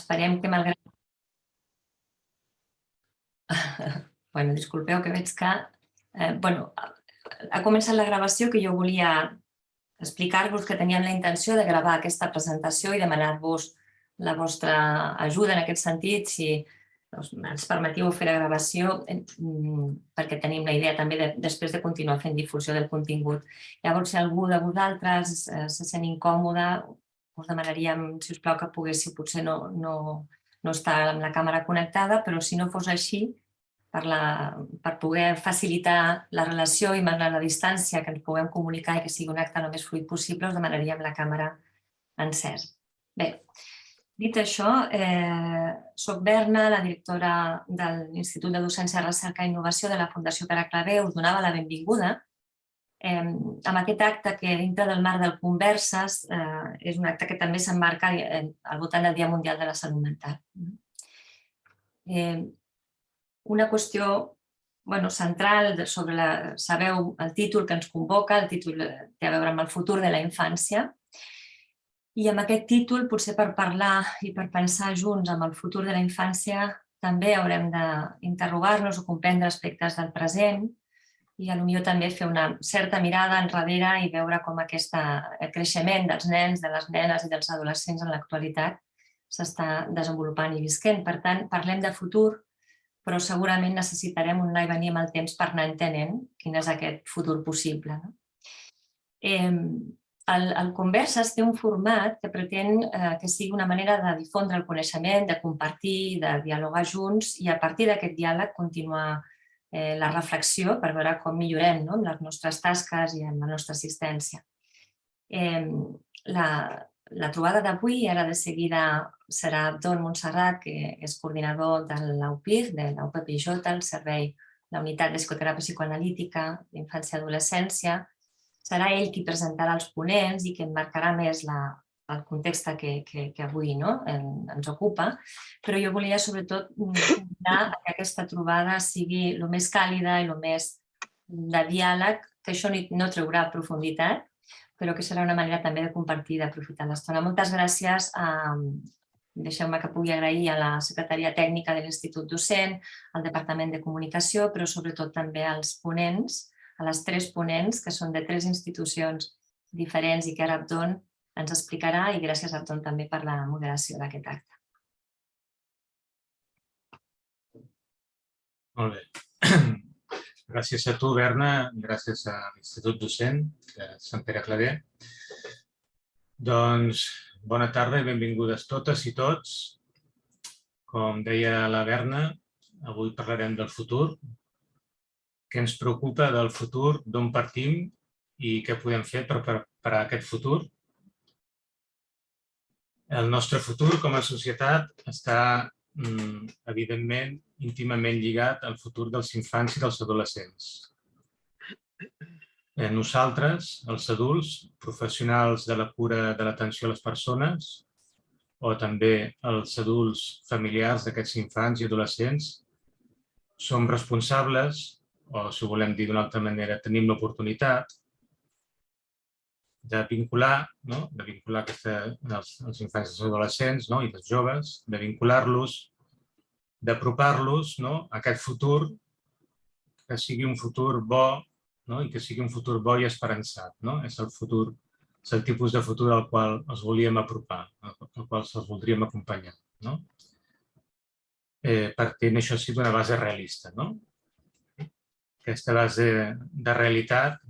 esperem que malgrat... Bueno, disculpeu que veig que... Ha començat la gravació, que jo volia explicar-vos que teníem la intenció de gravar aquesta presentació i demanar-vos la vostra ajuda en aquest sentit, si ens permetiu fer la gravació, perquè tenim la idea també després de continuar fent difusió del contingut. Llavors, si algú de vosaltres se sent incòmode, us demanaríem, si us plau, que poguéssiu potser no estar amb la càmera connectada, però si no fos així, per poder facilitar la relació i malgrat la distància, que ens puguem comunicar i que sigui un acte el més fluid possible, us demanaríem la càmera encesa. Bé, dit això, soc Berna, la directora de l'Institut de Docència, Recerca i Innovació de la Fundació Pere Claver. Us donava la benvinguda amb aquest acte que dintre del marc del Converses és un acte que també s'emmarca al voltant del Dia Mundial de la Salut Mental. Una qüestió central sobre, sabeu, el títol que ens convoca, el títol té a veure amb el futur de la infància, i amb aquest títol, potser per parlar i per pensar junts amb el futur de la infància, també haurem d'interrogar-nos o comprendre aspectes del present i potser també fer una certa mirada enrere i veure com aquest creixement dels nens, de les nenes i dels adolescents en l'actualitat s'està desenvolupant i visquent. Per tant, parlem de futur, però segurament necessitarem un anar i venir amb el temps per anar entenent quin és aquest futur possible. El Converses té un format que pretén que sigui una manera de difondre el coneixement, de compartir, de dialogar junts i a partir d'aquest diàleg continuar la reflexió per veure com millorem en les nostres tasques i en la nostra assistència. La trobada d'avui, ara de seguida, serà Abdon Montserrat, que és coordinador de l'UPIR, de la UPPJ, el servei, la unitat de psicoteràpia psicoanalítica d'infància i adolescència. Serà ell qui presentarà els ponents i que emmarcarà més el context que avui ens ocupa, però jo volia sobretot convidar que aquesta trobada sigui el més càlida i el més de diàleg, que això no treurà profunditat, però que serà una manera també de compartir i d'aprofitar l'estona. Moltes gràcies. Deixeu-me que pugui agrair a la Secretaria Tècnica de l'Institut Docent, al Departament de Comunicació, però sobretot també als ponents, a les 3 ponents, que són de 3 institucions diferents i que ara Abdon ens explicarà, i gràcies a Abdon també per la moderació d'aquest acte. Molt bé. Gràcies a tu, Berna, gràcies a l'Institut Docent de Sant Pere Claver. Doncs, bona tarda i benvingudes totes i tots. Com deia la Berna, avui parlarem del futur. Què ens preocupa del futur, d'on partim i què podem fer per preparar aquest futur. El nostre futur com a societat està, evidentment, íntimament lligat al futur dels infants i dels adolescents. Nosaltres, els adults, professionals de la cura de l'atenció a les persones, o també els adults familiars d'aquests infants i adolescents, som responsables, o si ho volem dir d'una altra manera, tenim l'oportunitat de vincular els infants i els adolescents i els joves, de vincular-los, d'apropar-los a aquest futur, que sigui un futur bo i que sigui un futur bo i esperançat. És el tipus de futur al qual els volíem apropar, al qual els voldríem acompanyar. Partint això sí d'una base realista. Aquesta base de realitat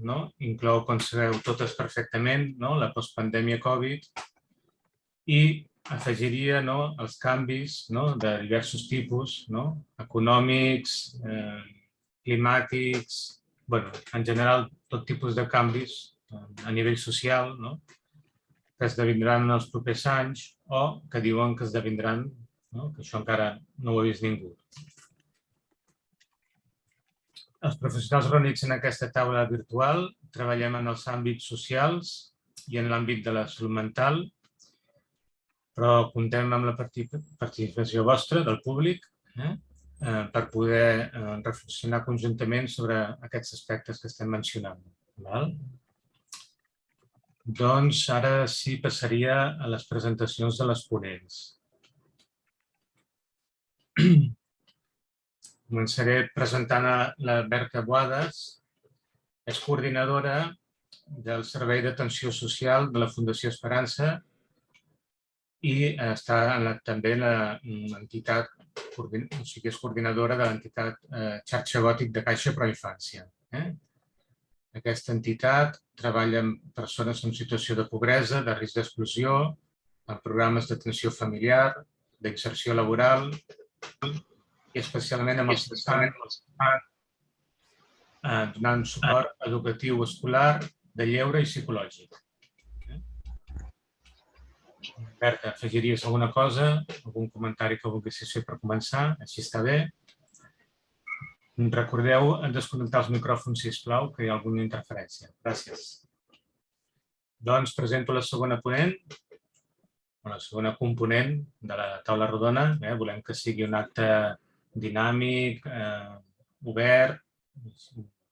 inclou, com sabeu totes perfectament, la postpandèmia Covid i afegiria els canvis de diversos tipus, econòmics, climàtics, en general tot tipus de canvis a nivell social que esdevindran en els propers anys o que diuen que esdevindran, que això encara no ho ha vist ningú. Els professionals reunits en aquesta taula virtual treballem en els àmbits socials i en l'àmbit de la salut mental, però comptem amb la participació vostra, del públic, per poder reflexionar conjuntament sobre aquests aspectes que estem mencionant. Doncs ara sí passaria a les presentacions de les ponents. Començaré presentant la Berta Boades, és coordinadora del Servei d'Atenció Social de la Fundació Esperança i està també en l'entitat, o sigui, és coordinadora de l'entitat Xarxa Gòtic de Caixa Proinfància. Aquesta entitat treballa amb persones en situació de pobresa, de risc d'exclusió, en programes d'atenció familiar, d'inserció laboral i especialment amb els donant suport educatiu escolar, de lleure i psicològic. Berta, afegiries alguna cosa, algun comentari que volguessis fer per començar? Així està bé. Recordeu desconnectar els micròfons, sisplau, que hi ha alguna interferència. Gràcies. Doncs presento la segona ponent, o la segona component de la taula rodona. Volem que sigui un acte dinàmic, obert,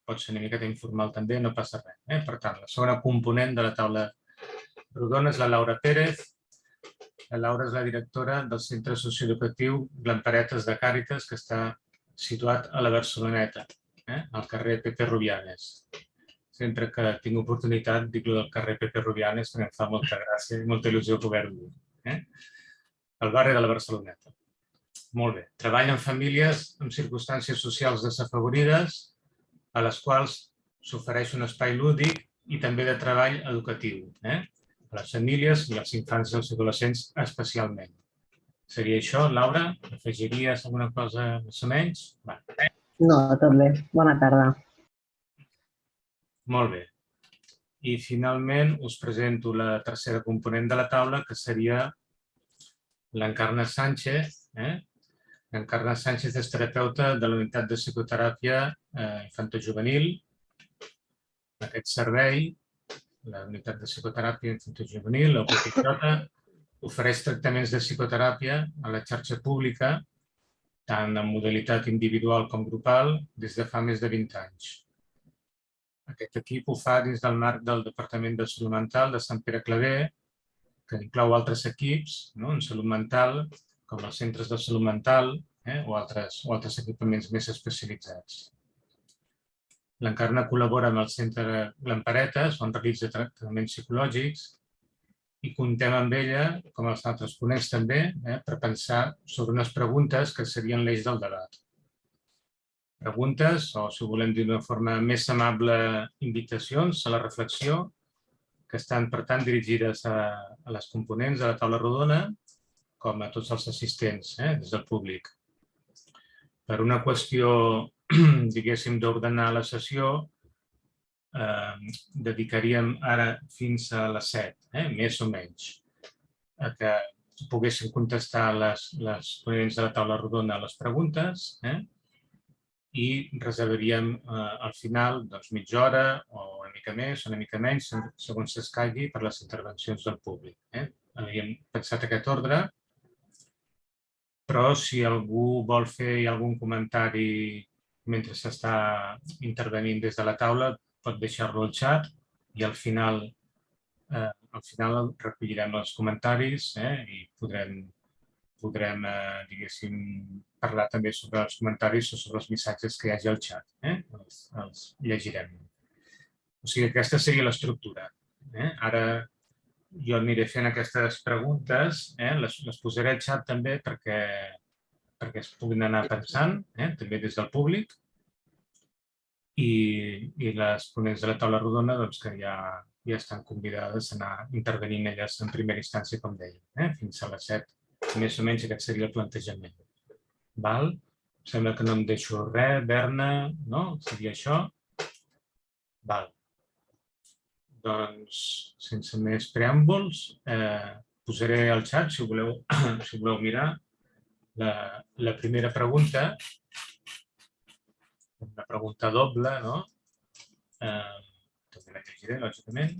pot ser una miqueta informal també, no passa res. Per tant, la segona component de la taula rodona és la Laura Pérez. La Laura és la directora del Centre Socioeducatiu Llamparetes de Càritas, que està situat a la Barceloneta, al carrer Pepe Rubianes. Sempre que tinc oportunitat dic del carrer Pepe Rubianes perquè em fa molta gràcia i molta il·lusió poder-ho dir. Al barri de la Barceloneta. Molt bé. Treballa amb famílies en circumstàncies socials desafavorides a les quals s'ofereix un espai lúdic i també de treball educatiu. A les famílies i als infants i als adolescents especialment. Seria això, Laura? Afegiries alguna cosa més o menys? No, tot bé. Bona tarda. Molt bé. I finalment us presento la tercera component de la taula, que seria l'Encarna Sánchez. L'Encarna Sánchez és terapeuta de la unitat de psicoteràpia infantojuvenil. Aquest servei, la unitat de psicoteràpia infantojuvenil, la UPJ, ofereix tractaments de psicoteràpia a la xarxa pública, tant en modalitat individual com grupal, des de fa més de 20 anys. Aquest equip ho fa dins del marc del Departament de Salut Mental de Sant Pere Claver, que inclou altres equips en salut mental, com els centres de salut mental o altres equipaments més especialitzats. L'Encarna col·labora amb el Centre Llamparetes, on realitza tractaments psicològics, i comptem amb ella, com els altres ponents també, per pensar sobre unes preguntes que serien l'eix del debat. Preguntes, o si ho volem dir d'una forma més amable, invitacions a la reflexió, que estan, per tant, dirigides a les components de la taula rodona, com a tots els assistents, des del públic. Per una qüestió, diguéssim, d'ordenar la sessió, dedicaríem ara fins a les 7, més o menys, a que poguessin contestar les ponents de la taula rodona a les preguntes i reservaríem al final mitja hora o una mica més o una mica menys, segons s'escaigui, per les intervencions del públic. Havíem pensat aquest ordre, però si algú vol fer algun comentari mentre s'està intervenint des de la taula, pot deixar-lo al xat i al final recollirem els comentaris i podrem, diguéssim, parlar també sobre els comentaris o sobre els missatges que hi hagi al xat. Els llegirem. O sigui, aquesta seria l'estructura. Ara jo aniré fent aquestes preguntes, les posaré al xat també perquè es puguin anar pensant, també des del públic, i les ponents de la taula rodona que ja estan convidades a anar intervenint elles en primera instància, com deia, fins a les 7. Més o menys aquest seria el plantejament. Val? Sembla que no em deixo res, Berna, no? Seria això? Val. Doncs, sense més preàmbuls, posaré al xat, si voleu mirar, la primera pregunta, una pregunta doble, no? També la llegiré, lògicament.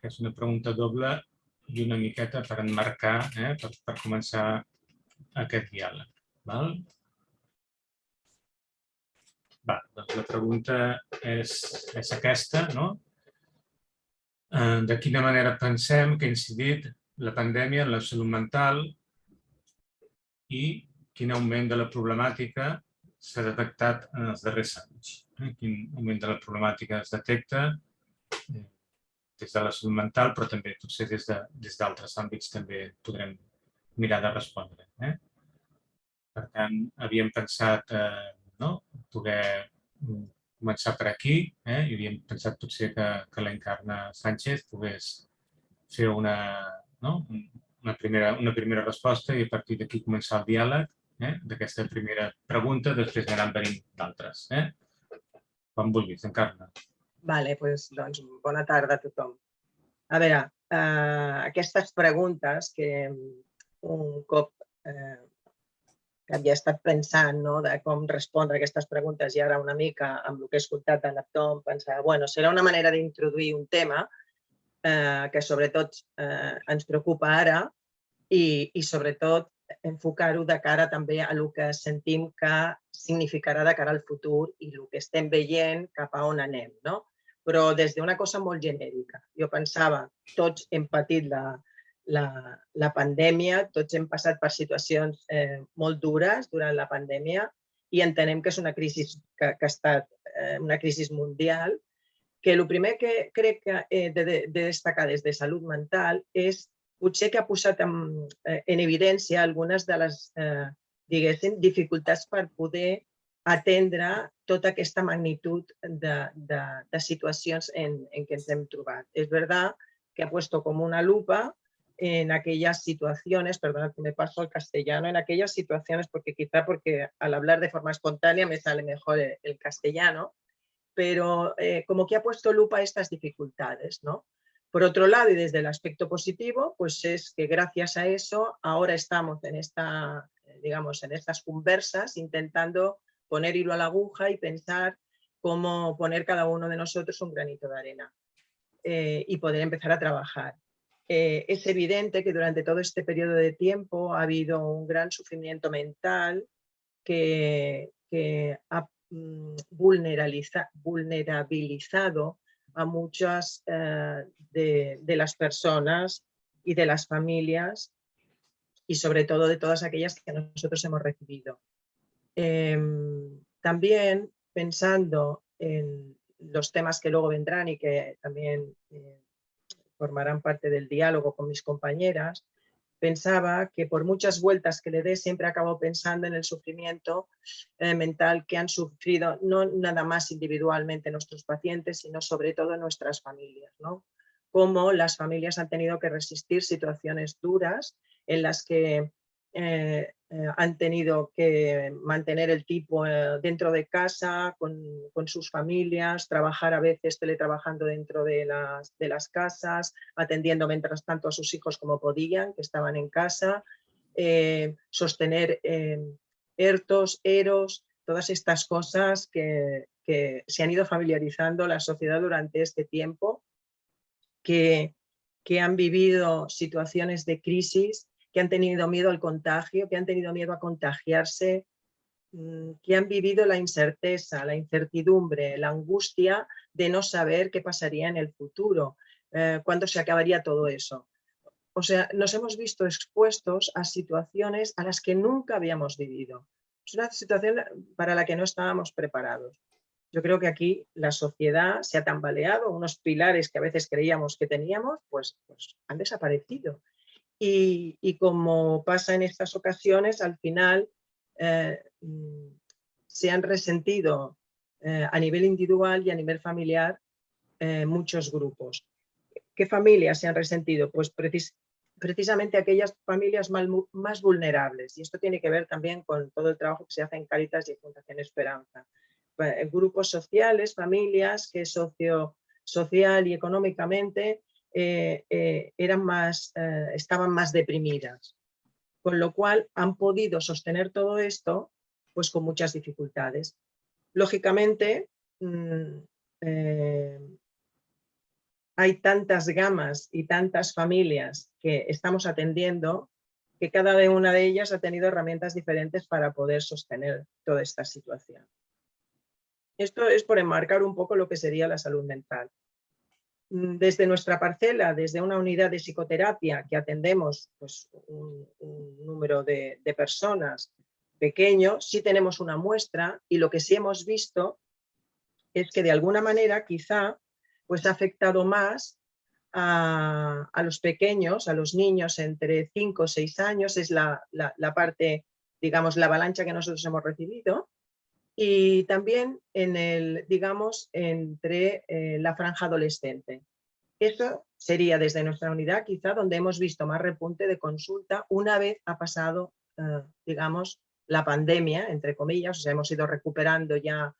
És una pregunta doble i una miqueta per emmarcar, per començar aquest diàleg. Doncs la pregunta és aquesta, no? De quina manera pensem que ha incidit la pandèmia en la salut mental i quin augment de la problemàtica s'ha detectat en els darrers anys. Quin augment de la problemàtica es detecta des de la salut mental, però també potser des d'altres àmbits també podrem mirar de respondre. Per tant, havíem pensat poder començar per aquí i havíem pensat potser que l'Encarna Sánchez pogués fer una primera resposta i a partir d'aquí començar el diàleg d'aquesta primera pregunta, després aniran venint d'altres. Quan vulguis, Encarna. Vale, doncs bona tarda a tothom. A veure, aquestes preguntes que un cop que havia estat pensant de com respondre a aquestes preguntes i ara una mica amb el que he escoltat de l'Aptom pensava, bueno, serà una manera d'introduir un tema que sobretot ens preocupa ara i sobretot enfocar-ho de cara també a el que sentim que significarà de cara al futur i el que estem veient cap a on anem, no? Però des d'una cosa molt genèrica. Jo pensava, tots hem patit la pandèmia, tots hem passat per situacions molt dures durant la pandèmia i entenem que és una crisi que ha estat una crisi mundial, que el primer que crec que he de destacar des de salut mental és potser que ha posat en evidència algunes de les, diguéssim, dificultats per poder atendre tota aquesta magnitud de situacions en què ens hem trobat. És veritat que ha puesto com una lupa en aquellas situaciones, perdona que me paso al castellano, en aquellas situaciones, quizá porque al hablar de forma espontánea me sale mejor el castellano, pero como que ha puesto lupa a estas dificultades, ¿no? Por otro lado, y desde el aspecto positivo, pues es que gracias a eso ahora estamos en estas conversas intentando poner hilo a la aguja y pensar cómo poner cada uno de nosotros un granito de arena y poder empezar a trabajar. Es evidente que durante todo este periodo de tiempo ha habido un gran sufrimiento mental que ha vulnerabilizado a muchas de las personas y de las familias y sobre todo de todas aquellas que nosotros hemos recibido. También pensando en los temas que luego vendrán y que también formarán parte del diálogo con mis compañeras, pensaba que por muchas vueltas que le dé siempre acabo pensando en el sufrimiento mental que han sufrido no nada más individualmente nuestros pacientes, sino sobre todo nuestras familias, ¿no? Cómo las familias han tenido que resistir situaciones duras en las que han tenido que mantener el tipo dentro de casa, con sus familias, trabajar a veces teletrabajando dentro de las casas, atendiendo mientras tanto a sus hijos como podían, que estaban en casa, sostener ERTOs, EROs, todas estas cosas que se han ido familiarizando la sociedad durante este tiempo, que han vivido situaciones de crisis, que han tenido miedo al contagio, que han tenido miedo a contagiarse, que han vivido la incerteza, la incertidumbre, la angustia de no saber qué pasaría en el futuro, cuándo se acabaría todo eso. O sea, nos hemos visto expuestos a situaciones a las que nunca habíamos vivido. Es una situación para la que no estábamos preparados. Yo creo que aquí la sociedad se ha tambaleado, unos pilares que a veces creíamos que teníamos, pues han desaparecido. Y como pasa en estas ocasiones, al final se han resentido a nivel individual y a nivel familiar muchos grupos. ¿Qué familias se han resentido? Pues precisamente aquellas familias más vulnerables. Y esto tiene que ver también con todo el trabajo que se hace en Cáritas y en Fundación Esperanza. Grupos sociales, familias que social y económicamente estaban más deprimidas, con lo cual han podido sostener todo esto pues con muchas dificultades. Lógicamente hay tantas gamas y tantas familias que estamos atendiendo que cada una de ellas ha tenido herramientas diferentes para poder sostener toda esta situación. Esto es por enmarcar un poco lo que sería la salud mental. Desde nuestra parcela, desde una unidad de psicoterapia que atendemos pues, un número de personas pequeño, sí tenemos una muestra y lo que sí hemos visto es que de alguna manera quizá pues ha afectado más a los pequeños, a los niños entre 5 o 6 años, es la parte, digamos, la avalancha que nosotros hemos recibido, y también en el, digamos, entre la franja adolescente. Esto sería desde nuestra unidad quizá donde hemos visto más repunte de consulta una vez ha pasado, digamos, la pandemia, entre comillas, o sea, hemos ido recuperando ya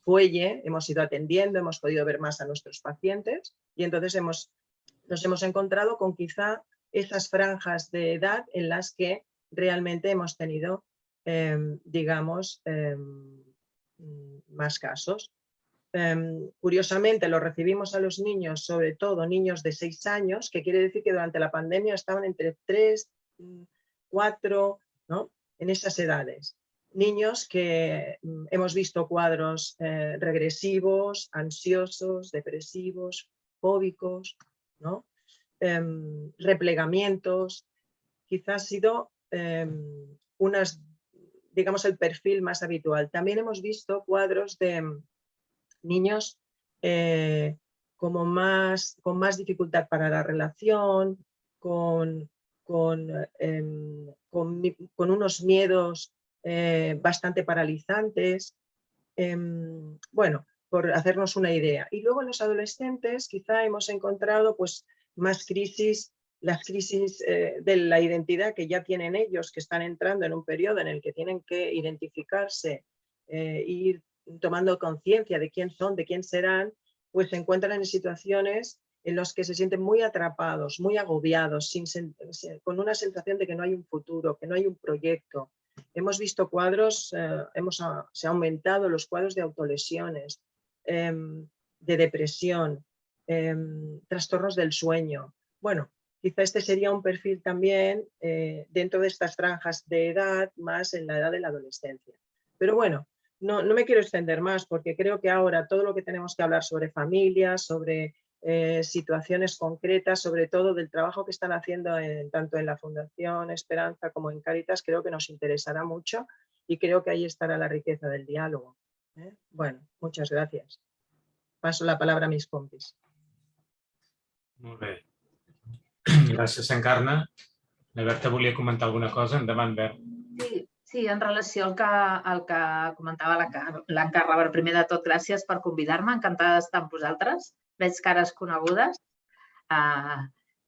fuelle, hemos ido atendiendo, hemos podido ver más a nuestros pacientes y entonces nos hemos encontrado con quizá esas franjas de edad en las que realmente hemos tenido, digamos, más casos. Curiosamente, lo recibimos a los niños, sobre todo niños de 6 años, que quiere decir que durante la pandemia estaban entre 3, 4, ¿no? En esas edades. Niños que hemos visto cuadros regresivos, ansiosos, depresivos, fóbicos, ¿no? Replegamientos. Quizás ha sido digamos, el perfil más habitual. También hemos visto cuadros de niños con más dificultad para la relación, con unos miedos bastante paralizantes. Bueno, por hacernos una idea. Y luego en los adolescentes quizá hemos encontrado pues, más crisis, las crisis de la identidad que ya tienen ellos, que están entrando en un periodo en el que tienen que identificarse, ir tomando conciencia de quién son, de quién serán, pues se encuentran en situaciones en las que se sienten muy atrapados, muy agobiados, con una sensación de que no hay un futuro, que no hay un proyecto. Hemos visto cuadros, se han aumentado los cuadros de autolesiones, de depresión, trastornos del sueño. Bueno, quizá este sería un perfil también dentro de estas franjas de edad, más en la edad de la adolescencia. Pero bueno, no me quiero extender más porque creo que ahora todo lo que tenemos que hablar sobre familias, sobre situaciones concretas, sobre todo del trabajo que están haciendo tanto en la Fundación Esperanza como en Cáritas, creo que nos interesará mucho y creo que ahí estará la riqueza del diálogo. Bueno, muchas gracias. Paso la palabra a mis compis. Molt bé. Gràcies, Encarna. La Berta volia comentar alguna cosa. Endavant, Bert. Sí, en relació al que comentava l'Encarna. Primer de tot, gràcies per convidar-me. Encantada d'estar amb vosaltres. Veig cares conegudes.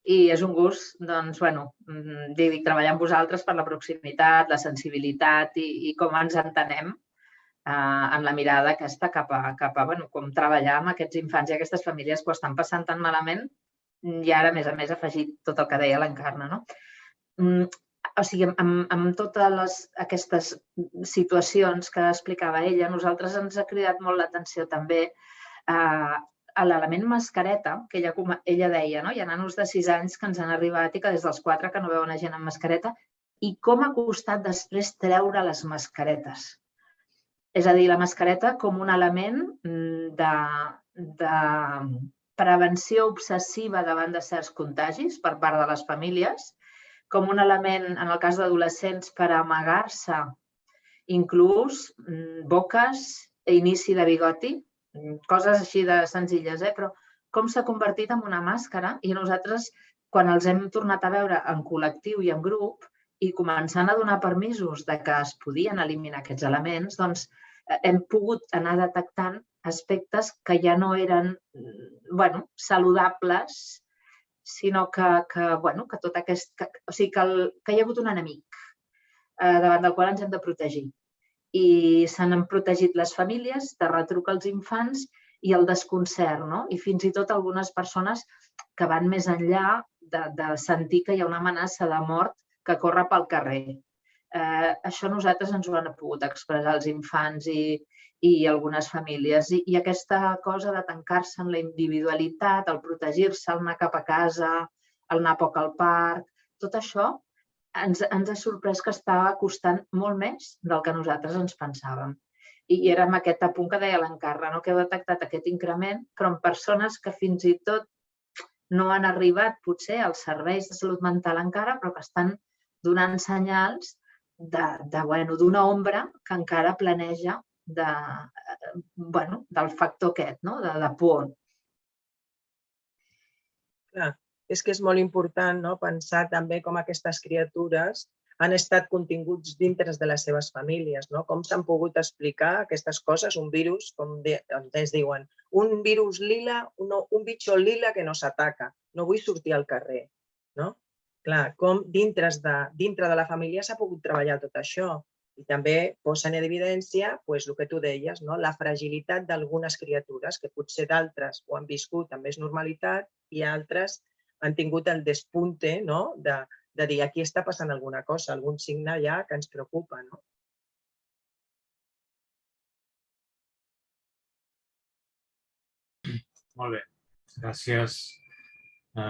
I és un gust, doncs, treballar amb vosaltres per la proximitat, la sensibilitat i com ens entenem en la mirada aquesta cap a com treballar amb aquests infants i aquestes famílies que ho estan passant tan malament i ara, a més, afegit tot el que deia l'Encarna. O sigui, amb totes aquestes situacions que explicava ella, a nosaltres ens ha cridat molt l'atenció també a l'element mascareta, que ella deia, hi ha nanos de 6 anys que ens han arribat i que des dels 4 que no veuen a gent amb mascareta, i com ha costat després treure les mascaretes. És a dir, la mascareta com un element de prevenció obsessiva davant de certs contagis per part de les famílies, com un element, en el cas d'adolescents, per amagar-se inclús boques a inici de bigoti, coses així de senzilles, però com s'ha convertit en una màscara i nosaltres, quan els hem tornat a veure en col·lectiu i en grup i començant a donar permisos de que es podien eliminar aquests elements, doncs hem pogut anar detectant aspectes que ja no eren saludables, sinó que tot aquest... O sigui, que hi ha hagut un enemic davant del qual ens hem de protegir. I se n'han protegit les famílies de retruc als infants i el desconcert, i fins i tot algunes persones que van més enllà de sentir que hi ha una amenaça de mort que corre pel carrer. Això nosaltres ens ho han pogut expressar els infants i algunes famílies. I aquesta cosa de tancar-se en la individualitat, el protegir-se, el anar cap a casa, el anar poc al parc, tot això ens ha sorprès que estava costant molt més del que nosaltres ens pensàvem. I era amb aquest apunt que deia l'Encarna, que heu detectat aquest increment, però en persones que fins i tot no han arribat potser als serveis de salut mental encara, però que estan donant senyals d'una ombra que encara planeja del factor aquest, de por. Clar, és que és molt important pensar també com aquestes criatures han estat continguts dintre de les seves famílies, com s'han pogut explicar aquestes coses, un virus, com ens diuen, un virus lila, un bitxo lila que no s'ataca, no vull sortir al carrer. Clar, com dintre de la família s'ha pogut treballar tot això i també posen en evidència el que tu deies, la fragilitat d'algunes criatures que potser d'altres ho han viscut amb més normalitat i altres han tingut el despunte de dir aquí està passant alguna cosa, algun signe ja que ens preocupa. Molt bé. Gràcies,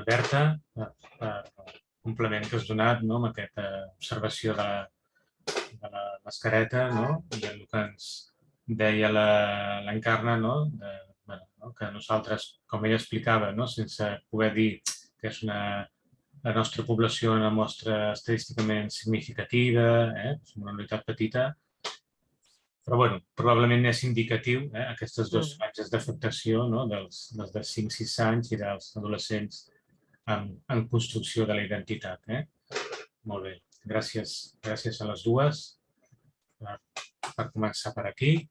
Berta, per el complement que has donat amb aquesta observació de la mascareta i el que ens deia l'Encarna, que nosaltres, com ella explicava, sense poder dir que és la nostra població una mostra estadísticament significativa, és una unitat petita, però probablement és indicatiu aquestes dues franges d'afectació dels de 5-6 anys i dels adolescents en construcció de la identitat. Molt bé, gràcies a les dues per començar per aquí.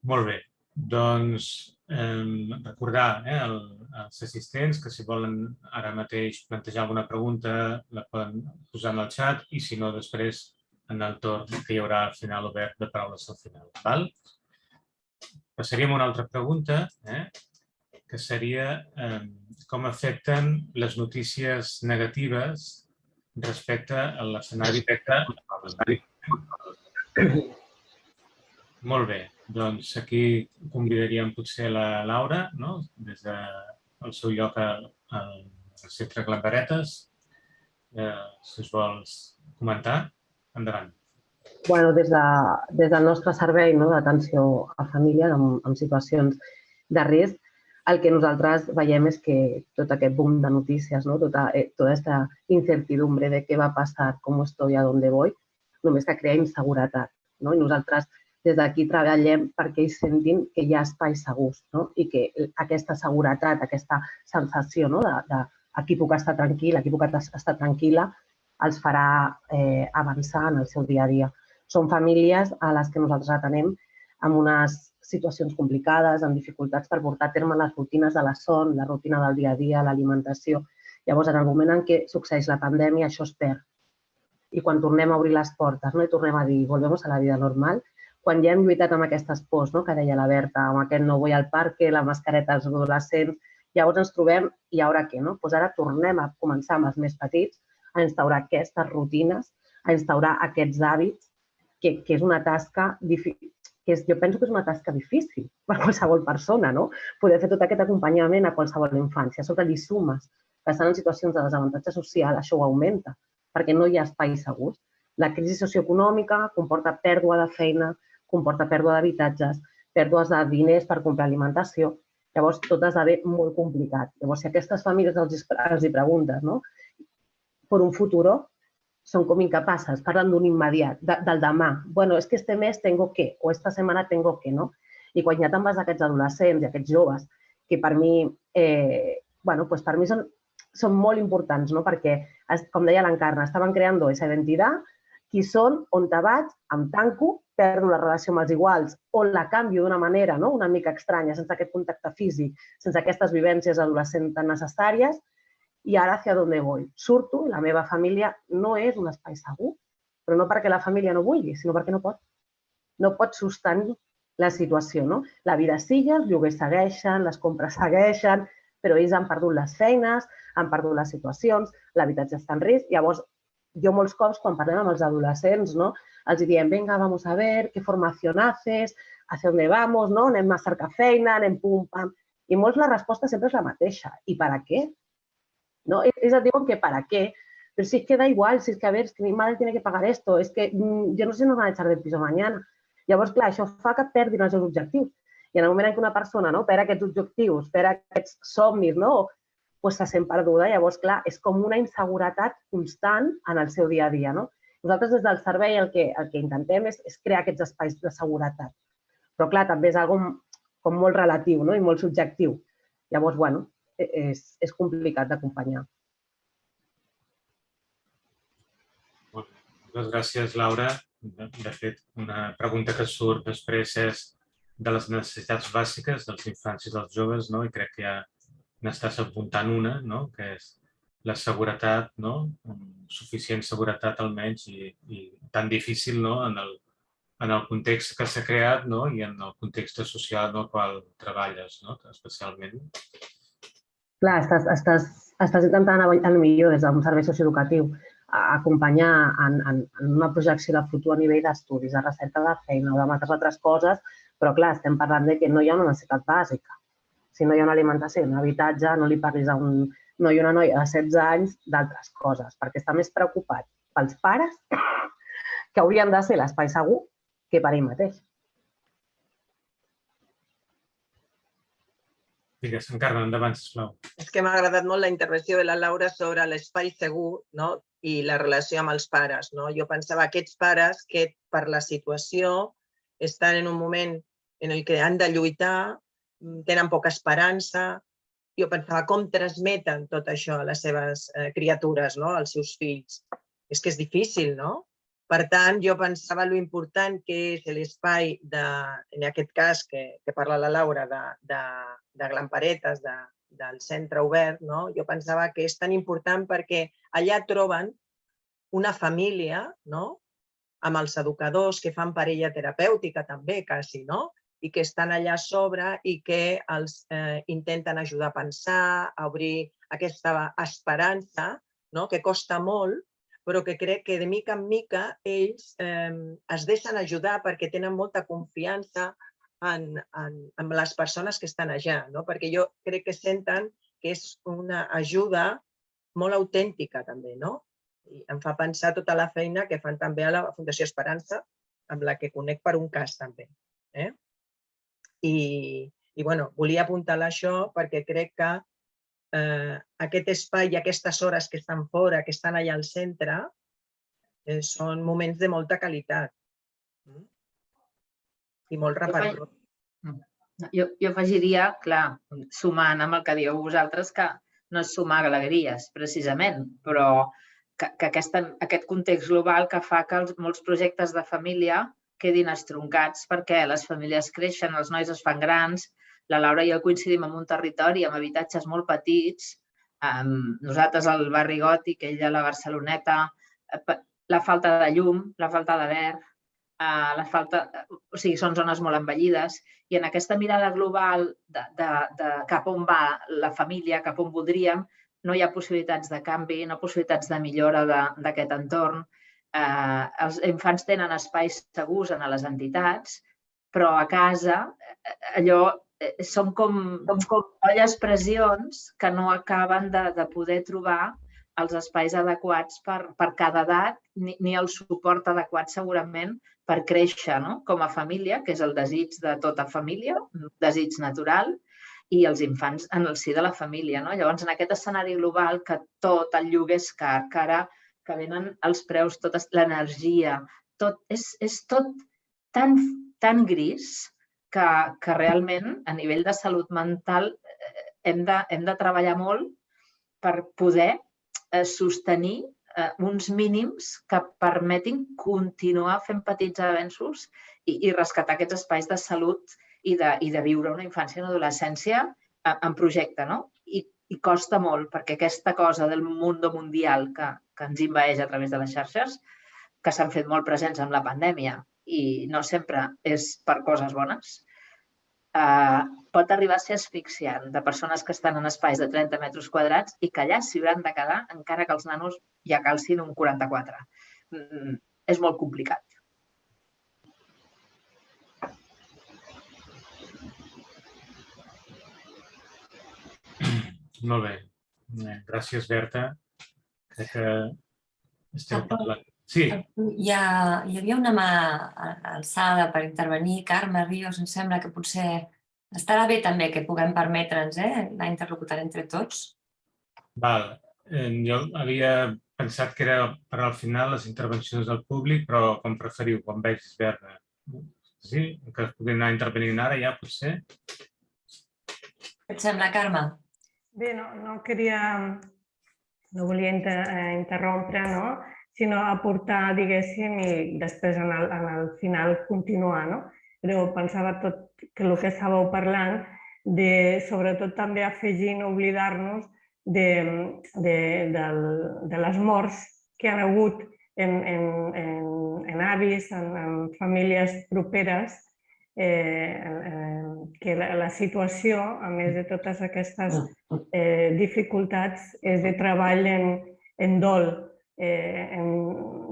Molt bé, doncs recordar als assistents que si volen ara mateix plantejar alguna pregunta la poden posar en el xat i si no després en el torn que hi haurà al final obert de paraules al final. Passaríem a una altra pregunta, que seria com afecten les notícies negatives respecte a l'escenari directe. Molt bé, doncs aquí convidaríem potser la Laura, des del seu lloc al Centre Glambaretes. Si us vols comentar, endavant. Des del nostre servei d'atenció a famílies en situacions de risc, el que nosaltres veiem és que tot aquest boom de notícies, tota aquesta incertidumbre de què va passar, com estoy, a dónde voy, només que crea inseguretat. I nosaltres des d'aquí treballem perquè ells sentin que hi ha espais segurs i que aquesta seguretat, aquesta sensació de aquí puc estar tranquil, aquí puc estar tranquil·la, els farà avançar en el seu dia a dia. Són famílies a les que nosaltres atenem amb unes situacions complicades, amb dificultats per portar a terme les rutines de la son, la rutina del dia a dia, l'alimentació. Llavors, en el moment en què succeeix la pandèmia, això es perd. I quan tornem a obrir les portes i tornem a dir volvemos a la vida normal, quan ja hem lluitat amb aquestes pors que deia la Berta, amb aquest no vull al parque, la mascareta als adolescents, llavors ens trobem, i ara què? Doncs ara tornem a començar amb els més petits a instaurar aquestes rutines, a instaurar aquests hàbits, que és una tasca difícil. Jo penso que és una tasca difícil per qualsevol persona, poder fer tot aquest acompanyament a qualsevol infància. A sobre li sumes que estan en situacions de desavantatge social, això ho augmenta, perquè no hi ha espais segurs. La crisi socioeconòmica comporta pèrdua de feina, comporta pèrdua d'habitatges, pèrdues de diners per comprar alimentació. Llavors, tot esdevé molt complicat. Llavors, si a aquestes famílies els preguntes per un futur, son como incapaces, parlan d'un immediat, del demà. Bueno, es que este mes tengo que, o esta setmana tengo que, no? I quan ja te'n vas a aquests adolescents i aquests joves, que per mi, per mi són molt importants, perquè, com deia l'Encarna, estaven creant esa identitat, qui són, on te vaig, em tanco, perdo la relació amb els iguals, o la canvio d'una manera una mica estranya, sense aquest contacte físic, sense aquestes vivències adolescents tan necessàries, i ara hacia dónde voy. Surto, la meva família no és un espai segur, però no perquè la família no vulgui, sinó perquè no pot. No pot sostenir la situació. La vida sigue, els lloguers segueixen, les compres segueixen, però ells han perdut les feines, han perdut les situacions, l'habitatge està en risc. Llavors, jo molts cops, quan parlem amb els adolescents, els diem, venga, vamos a ver, qué formación haces, hacia dónde vamos, anem a cercar feina, anem pum, pam. I molts la resposta sempre és la mateixa. I per a què? Ellos diuen que para qué, pero si es que da igual, si es que a ver, es que mi madre tiene que pagar esto, es que yo no sé si nos van a echar del piso mañana. Llavors, clar, això fa que perdin els seus objectius. I en el moment en què una persona perd aquests objectius, perd aquests somnis, se sent perduda. Llavors, clar, és com una inseguretat constant en el seu dia a dia. Nosaltres des del servei el que intentem és crear aquests espais de seguretat. Però, clar, també és algo com molt relatiu i molt subjectiu. Llavors, bueno, és complicat d'acompanyar. Moltes gràcies, Laura. De fet, una pregunta que surt després és de les necessitats bàsiques dels infants i dels joves, i crec que ja n'estàs apuntant una, que és la seguretat, suficient seguretat almenys, i tan difícil en el context que s'ha creat i en el context social en el qual treballes, especialment. Clar, estàs intentant, potser des d'un servei socioeducatiu, acompanyar en una projecció de futur a nivell d'estudis, de recerca de feina o de moltes altres coses, però clar, estem parlant que no hi ha una necessitat bàsica. Si no hi ha una alimentació i un habitatge, no li parlis a un noi o una noia de 16 anys d'altres coses, perquè està més preocupat pels pares, que haurien de ser l'espai segur, que per ell mateix. Digues, Encarna, endavant, sisplau. És que m'ha agradat molt la intervenció de la Laura sobre l'espai segur i la relació amb els pares. Jo pensava que aquests pares que per la situació estan en un moment en el que han de lluitar, tenen poca esperança. Jo pensava com transmeten tot això a les seves criatures, als seus fills. És que és difícil, no? Per tant, jo pensava lo important que és l'espai, en aquest cas que parla la Laura, de Glamparetes, del centre obert, jo pensava que és tan important perquè allà troben una família amb els educadors que fan parella terapèutica també, quasi, i que estan allà a sobre i que els intenten ajudar a pensar, a obrir aquesta esperança, que costa molt, però que crec que de mica en mica ells es deixen ajudar perquè tenen molta confiança en les persones que estan allà, perquè jo crec que senten que és una ajuda molt autèntica també, I em fa pensar tota la feina que fan també a la Fundació Esperança, amb la que conec per un cas també. I volia apuntar això perquè crec que aquest espai i aquestes hores que estan fora, que estan allà al centre, són moments de molta qualitat i molt repartit. Jo afegiria, clar, sumant amb el que dieu vosaltres, que no és sumar alegries, precisament, però que aquest context global que fa que molts projectes de família quedin estroncats perquè les famílies creixen, els nois es fan grans. La Laura i jo coincidim en un territori amb habitatges molt petits, nosaltres al barri Gòtic, ell a la Barceloneta, la falta de llum, la falta de verd, són zones molt envellides, i en aquesta mirada global de cap on va la família, cap on voldríem, no hi ha possibilitats de canvi, no hi ha possibilitats de millora d'aquest entorn. Els infants tenen espais segurs en les entitats, però a casa allò són com olles pressions que no acaben de poder trobar els espais adequats per cada edat ni el suport adequat segurament per créixer com a família, que és el desig de tota família, un desig natural, i els infants en el si de la família. Llavors, en aquest escenari global que tot el lloguer és car, que ara que venen els preus, tota l'energia, és tot tan gris que realment a nivell de salut mental hem de treballar molt per poder sostenir uns mínims que permetin continuar fent petits avenços i rescatar aquests espais de salut i de viure una infància i una adolescència en projecte. I costa molt, perquè aquesta cosa del mundo mundial que ens envaeix a través de les xarxes, que s'han fet molt presents amb la pandèmia i no sempre és per coses bones, pot arribar a ser asfixiant de persones que estan en espais de 30 metres quadrats i que allà s'hi hauran de quedar encara que els nanos ja calcin un 44. És molt complicat. Molt bé. Gràcies, Berta. Crec que esteu parlant. Sí. Hi havia una mà alçada per intervenir. Carme Ríos, em sembla que potser estarà bé també que puguem permetre'ns la interlocutar entre tots. Val. Jo havia pensat que era per al final les intervencions del públic, però com preferiu, quan vegis, Berna. Sí? Que es puguin anar intervenint ara ja, potser? Què et sembla, Carme? Bé, no volia interrompre, no? Sinó aportar, diguéssim, i després en el final continuar, no? Però pensava tot que el que estàveu parlant, sobretot també afegir, no oblidar-nos de les morts que han hagut en avis, en famílies properes, que la situació, a més de totes aquestes dificultats, és de treball en dol, en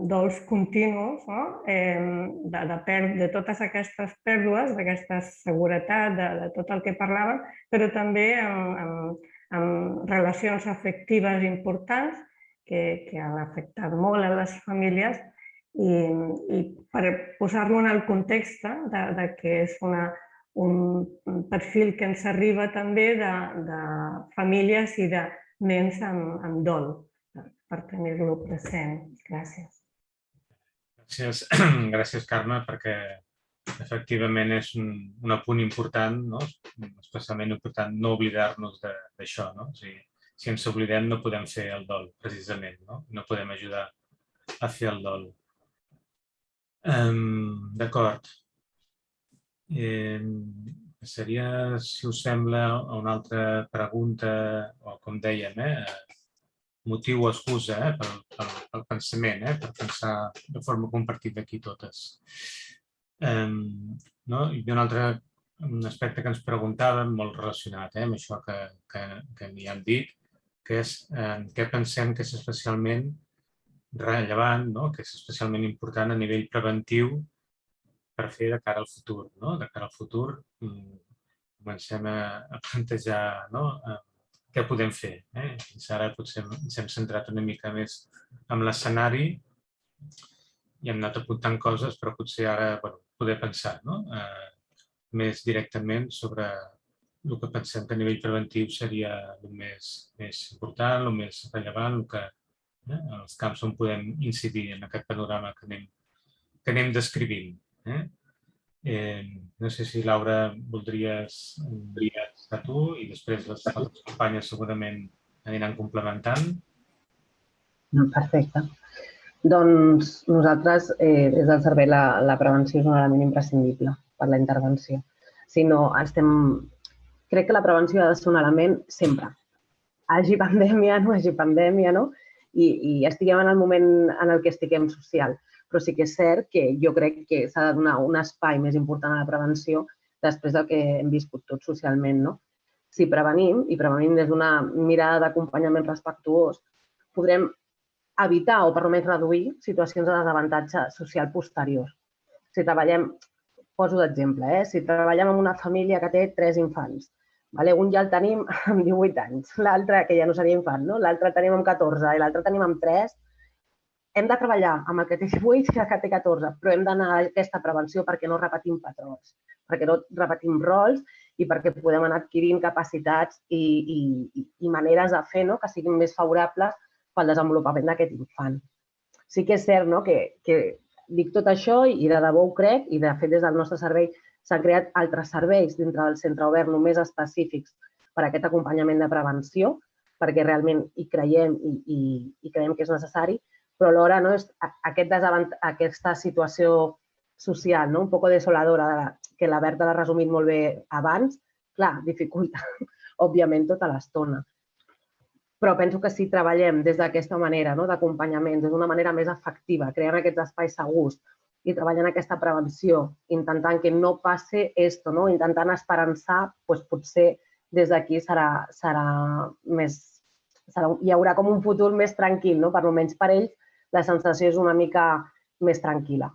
dols continus, de totes aquestes pèrdues, d'aquesta seguretat, de tot el que parlàvem, però també amb relacions afectives importants que han afectat molt a les famílies i per posar-lo en el context de que és un perfil que ens arriba també de famílies i de nens amb dol, per tenir-lo present. Gràcies. Gràcies, Carme, perquè efectivament és un apunt important, especialment important no oblidar-nos d'això. Si ens oblidem no podem fer el dol, precisament. No podem ajudar a fer el dol. D'acord. Passaria, si us sembla, a una altra pregunta, o com dèiem, motiu o excusa pel pensament, per pensar de forma compartida aquí totes. I un altre aspecte que ens preguntàvem, molt relacionat amb això que n'hi hem dit, que és què pensem que és especialment rellevant, que és especialment important a nivell preventiu per fer de cara al futur. De cara al futur comencem a plantejar què podem fer. Fins ara potser ens hem centrat una mica més en l'escenari i hem anat apuntant coses, però potser ara poder pensar més directament sobre el que pensem que a nivell preventiu seria el més important, el més rellevant, els camps on podem incidir en aquest panorama que anem descrivint. No sé si, Laura, voldries estar tu i després les altres companyes segurament aniran complementant. Perfecte. Doncs nosaltres, des del servei, la prevenció és un element imprescindible per la intervenció. Crec que la prevenció ha de ser un element sempre. Hagi pandèmia, no hagi pandèmia, no? I estiguem en el moment en el que estiguem social. Però sí que és cert que jo crec que s'ha de donar un espai més important a la prevenció després del que hem viscut tots socialment. Si prevenim, i prevenim des d'una mirada d'acompanyament respectuós, podrem evitar o per almenys reduir situacions de desavantatge social posterior. Si treballem, poso d'exemple, si treballem en una família que té 3 infants, un ja el tenim amb 18 anys, l'altre, que ja no seria infant, l'altre el tenim amb 14 i l'altre tenim amb 3, hem de treballar amb el que té 18 i el que té 14, però hem d'anar a aquesta prevenció perquè no repetim patrons, perquè no repetim rols i perquè podem anar adquirint capacitats i maneres de fer que siguin més favorables pel desenvolupament d'aquest infant. Sí que és cert que dic tot això i de debò ho crec, i de fet des del nostre servei s'han creat altres serveis dintre del centre obert només específics per a aquest acompanyament de prevenció, perquè realment hi creiem i creiem que és necessari, però alhora aquesta situació social, un poc desoladora, que la Berta l'ha resumit molt bé abans, clar, dificulta, òbviament, tota l'estona. Però penso que si treballem des d'aquesta manera d'acompanyament, des d'una manera més efectiva, creant aquests espais segurs i treballant aquesta prevenció, intentant que no passi esto, intentant esperançar, potser des d'aquí hi haurà com un futur més tranquil, per almenys per ells la sensació és una mica més tranquil·la.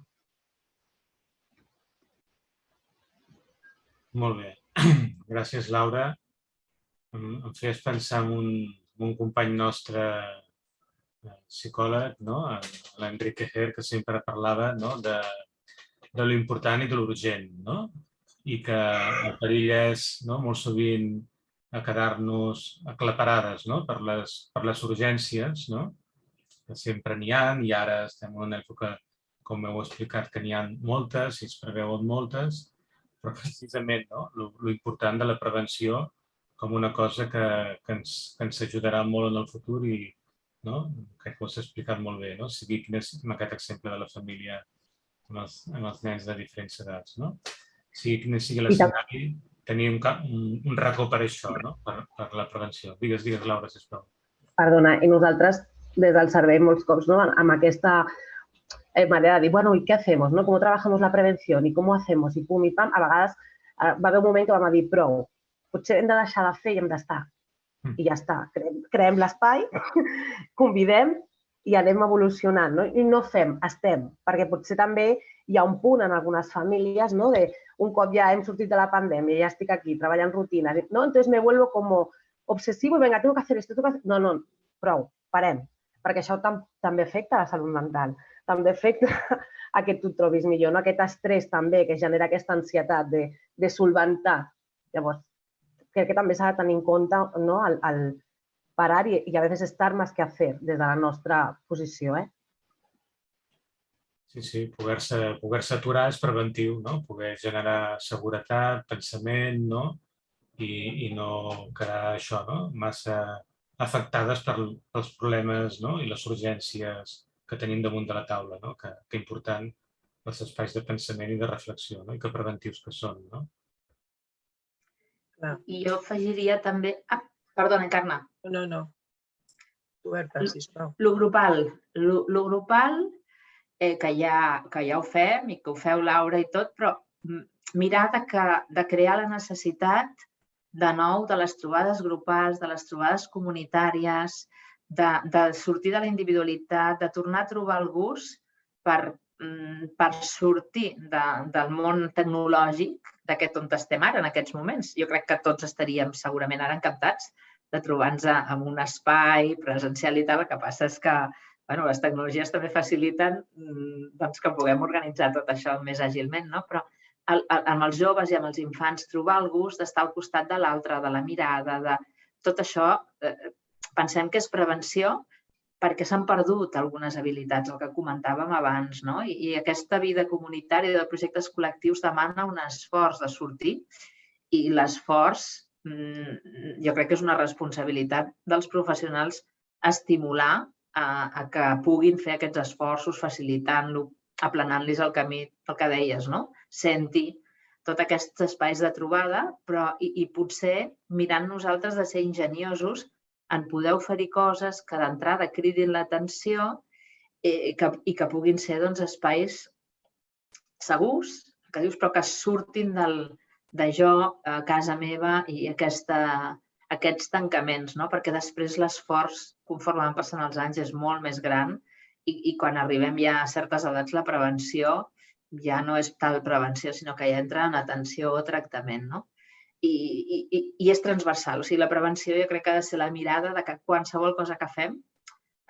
Molt bé. Gràcies, Laura. Em feies pensar en un company nostre psicòleg, l'Enrique Herr, que sempre parlava de l'important i de l'urgent, i que el perill és molt sovint a quedar-nos aclaparades per les urgències, que sempre n'hi ha, i ara estem en una època, com heu explicat, que n'hi ha moltes i es preveuen moltes, però precisament l'important de la prevenció com una cosa que ens ajudarà molt en el futur i crec que ho has explicat molt bé, sigui quin és aquest exemple de la família amb els nens de diferents edats. Sigui quin sigui l'escenari, tenir un racó per això, per la prevenció. Digues, Laura, sisplau. Perdona, i nosaltres des del servei molts cops amb aquesta manera de dir, bueno, ¿y qué hacemos? ¿Cómo trabajamos la prevención? ¿Y cómo hacemos? I pum i pam. A vegades va haver un moment que vam dir, prou, potser hem de deixar de fer i hem d'estar. I ja està. Creem l'espai, convidem i anem evolucionant. I no fem, estem. Perquè potser també hi ha un punt en algunes famílies de un cop ja hem sortit de la pandèmia, ja estic aquí treballant rutines, entonces me vuelvo como obsesivo y venga, tengo que hacer esto. No, prou, parem. Perquè això també afecta la salut mental. També afecta a que tu et trobis millor, aquest estrès també que genera aquesta ansietat de solventar. Llavors, crec que també s'ha de tenir en compte el parar i a vegades estar més que fer des de la nostra posició. Sí, poder-se aturar és preventiu, poder generar seguretat, pensament, i no quedar això, massa afectades pels problemes i les urgències que tenim damunt de la taula, que important els espais de pensament i de reflexió, i que preventius que són. I jo afegiria també... Perdona, Encarna. No. Tu, Berta, sisplau. Lo grupal, que ja ho fem i que ho feu, Laura, i tot, però mirar de crear la necessitat de nou de les trobades grupals, de les trobades comunitàries, de sortir de la individualitat, de tornar a trobar el gust per sortir del món tecnològic d'aquest on estem ara, en aquests moments. Jo crec que tots estaríem segurament ara encantats de trobar-nos en un espai presencial i tal. El que passa és que les tecnologies també faciliten que puguem organitzar tot això més àgilment, però amb els joves i amb els infants trobar el gust d'estar al costat de l'altre, de la mirada, de tot això, pensem que és prevenció perquè s'han perdut algunes habilitats, el que comentàvem abans, i aquesta vida comunitària de projectes col·lectius demana un esforç de sortir i l'esforç jo crec que és una responsabilitat dels professionals estimular a que puguin fer aquests esforços, facilitant-lo, aplanant-los el camí, el que deies, sentir tots aquests espais de trobada, però i potser mirant nosaltres de ser enginyosos en poder oferir coses que d'entrada cridin l'atenció i que puguin ser espais segurs, que dius, però que surtin de jo a casa meva i aquests tancaments, perquè després l'esforç, conforme van passant els anys, és molt més gran i quan arribem ja a certes edats la prevenció ja no és tal prevenció, sinó que ja entra en atenció o tractament, I és transversal. O sigui, la prevenció jo crec que ha de ser la mirada de que qualsevol cosa que fem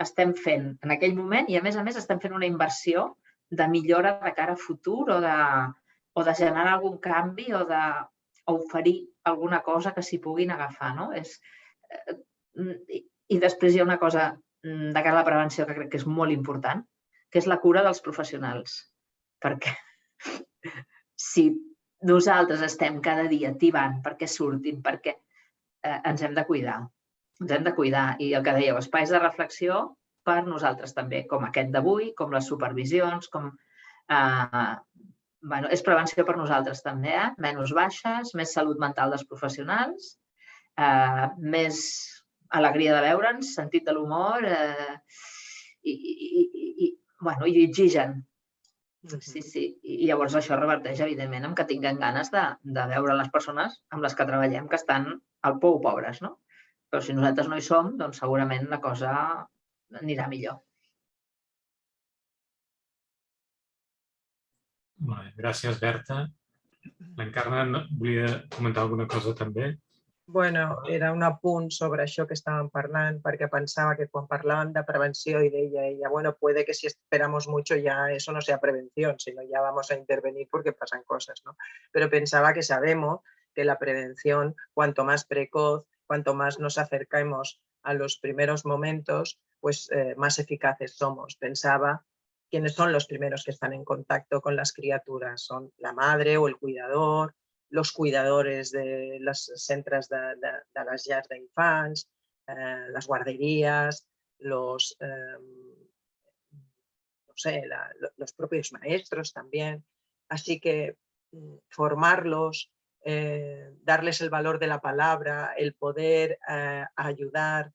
estem fent en aquell moment i, a més estem fent una inversió de millora de cara a futur o de generar algun canvi o d'oferir alguna cosa que s'hi puguin agafar, I després hi ha una cosa de cara a la prevenció que crec que és molt important, que és la cura dels professionals. Perquè si nosaltres estem cada dia tibant perquè surtin, perquè ens hem de cuidar. Ens hem de cuidar. I el que dèieu, espais de reflexió per nosaltres també, com aquest d'avui, com les supervisions, com... És prevenció per nosaltres també, menys baixes, més salut mental dels professionals, més alegria de veure'ns, sentit de l'humor i oxigen. Sí. I llavors això reverteix, evidentment, en que tinguem ganes de veure les persones amb les que treballem que estan al pou pobres, Però si nosaltres no hi som, doncs segurament la cosa anirà millor. Gràcies, Berta. L'Encarna volia comentar alguna cosa també? Bueno, era un apunt sobre això que estàvem parlant, perquè pensava que quan parlàvem de prevenció y deia ella, bueno, puede que si esperamos mucho ya eso no sea prevención, sino ya vamos a intervenir porque pasan cosas, ¿no? Pero pensaba que sabemos que la prevención, cuanto más precoz, cuanto más nos acercamos a los primeros momentos, pues más eficaces somos. Pensaba, ¿quiénes son los primeros que están en contacto con las criaturas? Son la madre o el cuidador, los cuidadores de los centres de les llars d'infants, les guarderías, los propios maestros también. Así que formarlos, darles el valor de la palabra, el poder ayudar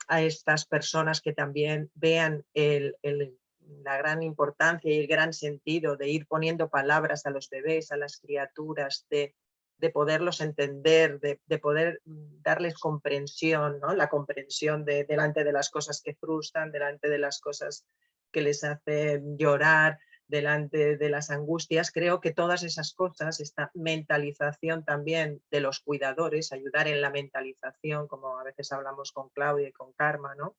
a estas personas que también vean la gran importancia y el gran sentido de ir poniendo palabras a los bebés, a las criaturas, de poderlos entender, de poder darles comprensión, ¿no? La comprensión delante de las cosas que frustran, delante de las cosas que les hacen llorar, delante de las angustias. Creo que todas esas cosas, esta mentalización también de los cuidadores, ayudar en la mentalización, como a veces hablamos con Claudia y con Karma, ¿no?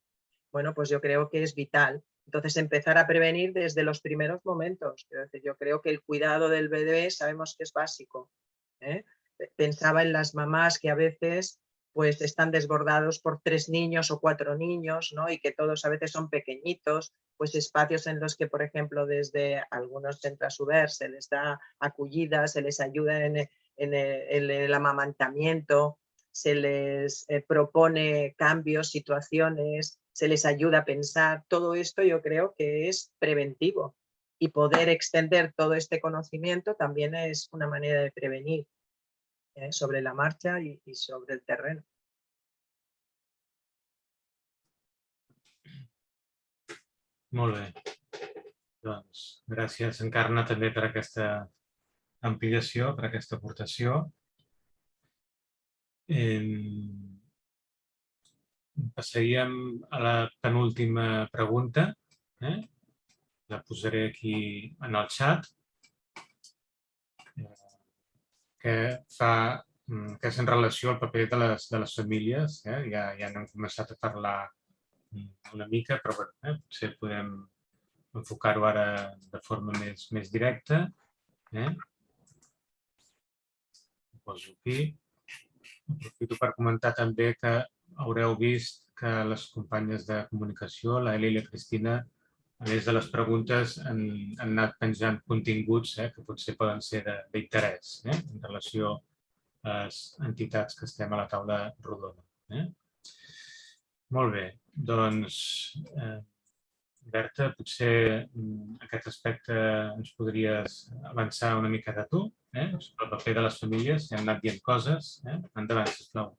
Bueno, pues yo creo que es vital. Entonces, empezar a prevenir desde los primeros momentos. Es decir, yo creo que el cuidado del bebé sabemos que es básico, ¿eh? Pensaba en las mamás que a veces pues están desbordados por 3 niños o 4 niños, ¿no? Y que todos a veces son pequeñitos, pues espacios en los que, por ejemplo, desde algunos centros oberts se les da acogida, se les ayuda en el amamantamiento, se les propone cambios, situaciones, se les ayuda a pensar. Todo esto yo creo que es preventivo, y poder extender todo este conocimiento también es una manera de prevenir sobre la marcha y sobre el terreno. Molt bé. Doncs gràcies, Encarna, també per aquesta ampliació, per aquesta aportació. Passaríem a la penúltima pregunta. La posaré aquí en el xat, que és en relació al paper de les famílies. Ja n'hem començat a parlar una mica, però potser podem enfocar-ho ara de forma més directa. Ho poso aquí. Aprofito per comentar també que haureu vist que les companyes de comunicació, la Eli i la Cristina, a més de les preguntes, han anat penjant continguts que potser poden ser d'interès en relació a les entitats que estem a la taula rodona. Molt bé, doncs, Berta, potser aquest aspecte ens podries avançar una mica de tu, sobre el paper de les famílies, ja hem anat dient coses. Endavant, sisplau.